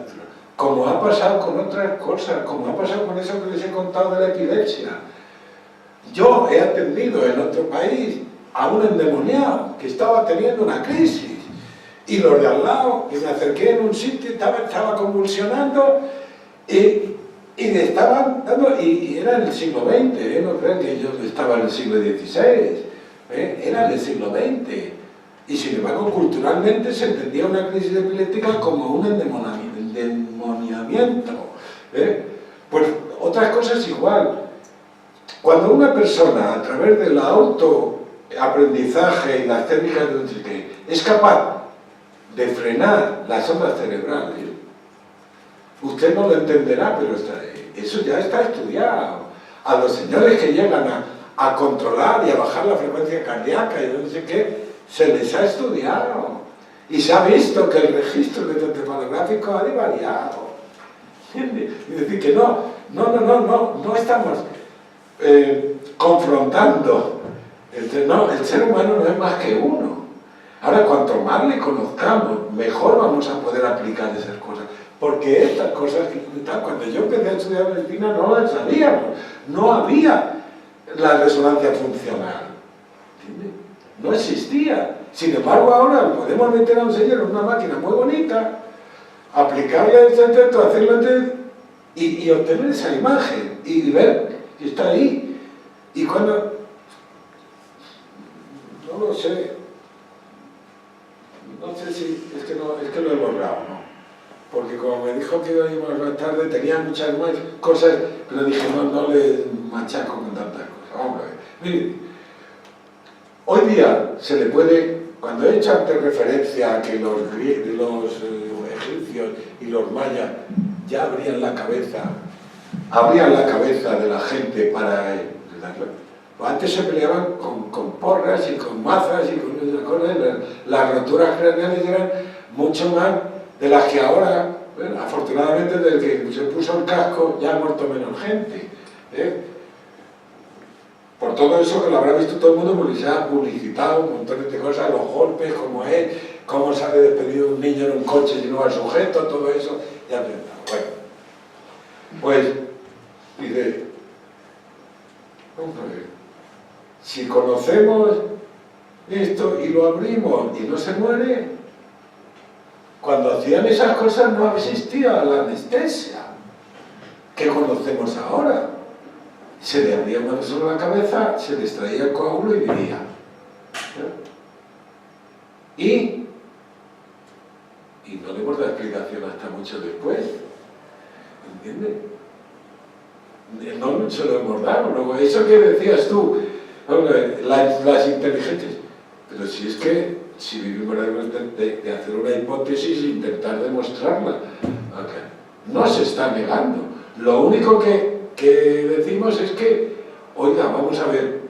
como ha pasado con otras cosas, como ha pasado con eso que les he contado de la epilepsia. Yo he atendido en otro país a un endemoniado que estaba teniendo una crisis y los de al lado, y me acerqué en un sitio, estaba convulsionando y le estaban dando, y era en el siglo XX, no crean que yo estaba en el siglo XVI, era en el siglo XX, y sin embargo culturalmente se entendía una crisis epiléptica como un endemoniamiento. Pues otras cosas igual. Cuando una persona, a través del autoaprendizaje y las técnicas de Enrique, es capaz de frenar las ondas cerebrales, usted no lo entenderá, pero eso ya está estudiado. A los señores que llegan a controlar y a bajar la frecuencia cardíaca y no sé qué, se les ha estudiado. Y se ha visto que el registro electroencefalográfico ha variado. Es decir, que no estamos confrontando El ser humano no es más que uno. Ahora, cuanto más le conozcamos, mejor vamos a poder aplicar esas cosas. Porque estas cosas, cuando yo empecé a estudiar medicina, no las sabíamos. No había la resonancia funcional. ¿Entiendes? No existía. Sin embargo, ahora podemos meter a un señor en una máquina muy bonita, aplicarle a ese centro, hacerlo y obtener esa imagen y ver que está ahí. Y cuando... No lo sé. No sé si... Es que lo he borrado, ¿no? Porque como me dijo que íbamos más tarde, tenía muchas más cosas, pero dije, no le machaco con tantas cosas. Vamos a ver. Mire, hoy día se le puede, cuando he hecho antes referencia a que los egipcios y los mayas ya abrían la cabeza de la gente para... Pues antes se peleaban con porras y con mazas y con esas cosas. Las roturas craneales eran mucho más de las que ahora, bueno, afortunadamente desde que se puso el casco ya ha muerto menos gente. Por todo eso que lo habrá visto todo el mundo, porque se ha publicitado un montón de cosas, los golpes, cómo es, cómo se ha despedido un niño en un coche y no al sujeto, todo eso, ya pensado. Bueno, pues, dice, vamos a ver, si conocemos esto y lo abrimos y no se muere, cuando hacían esas cosas no existía la anestesia que conocemos ahora. Se le abría una persona la cabeza, se le extraía el coágulo y vivía. Y no le hemos dado explicación hasta mucho después. ¿Entiendes? No se lo hemos dado. Luego, eso que decías tú, las inteligentes. Pero si es que, si vivimos de hacer una hipótesis e intentar demostrarla, no se está negando. Lo único que decimos es que, oiga, vamos a ver,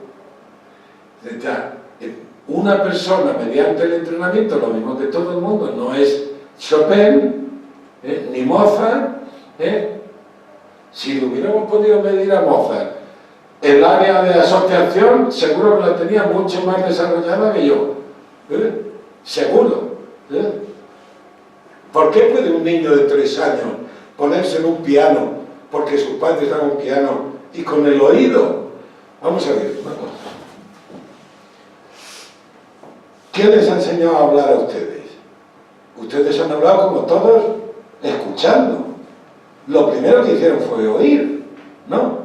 una persona mediante el entrenamiento, lo mismo que todo el mundo, no es Chopin, ni Mozart. Si lo hubiéramos podido medir a Mozart, el área de asociación seguro que la tenía mucho más desarrollada que yo. Seguro. ¿Por qué puede un niño de 3 años ponerse en un piano porque sus padres dan un piano y con el oído? Vamos a ver una cosa. ¿Quién les ha enseñado a hablar a ustedes? Ustedes han hablado como todos, escuchando. Lo primero que hicieron fue oír, ¿no?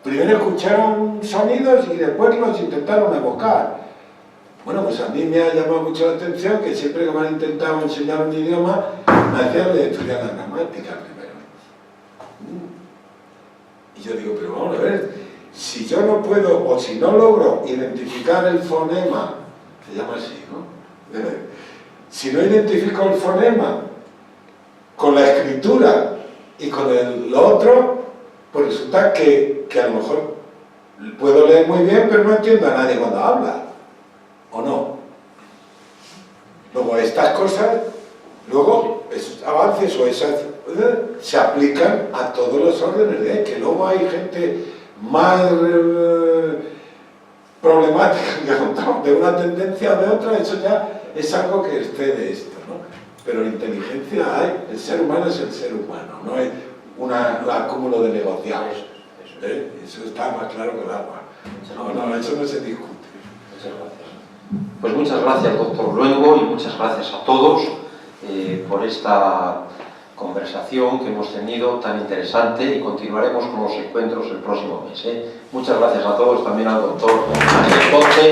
Primero escucharon sonidos y después los intentaron evocar. Bueno, pues a mí me ha llamado mucho la atención que siempre que me han intentado enseñar un idioma, me hacían estudiar la gramática primero. Y yo digo, pero vamos a ver, si yo no puedo o si no logro identificar el fonema, se llama así, ¿no? Si no identifico el fonema con la escritura y con lo otro, pues resulta que a lo mejor puedo leer muy bien, pero no entiendo a nadie cuando habla. ¿O no? Luego estas cosas, luego esos avances o esas se aplican a todos los órdenes que luego hay gente más problemática de una tendencia o de otra, eso ya es algo que excede esto, ¿no? Pero la inteligencia hay, el ser humano es el ser humano, no es un acúmulo de negociados. Eso está más claro que el agua. No, eso no se discute. Muchas gracias. Pues muchas gracias, doctor Luengo, y muchas gracias a todos por esta conversación que hemos tenido tan interesante, y continuaremos con los encuentros el próximo mes. Muchas gracias a todos, también al doctor Ángel Ponce.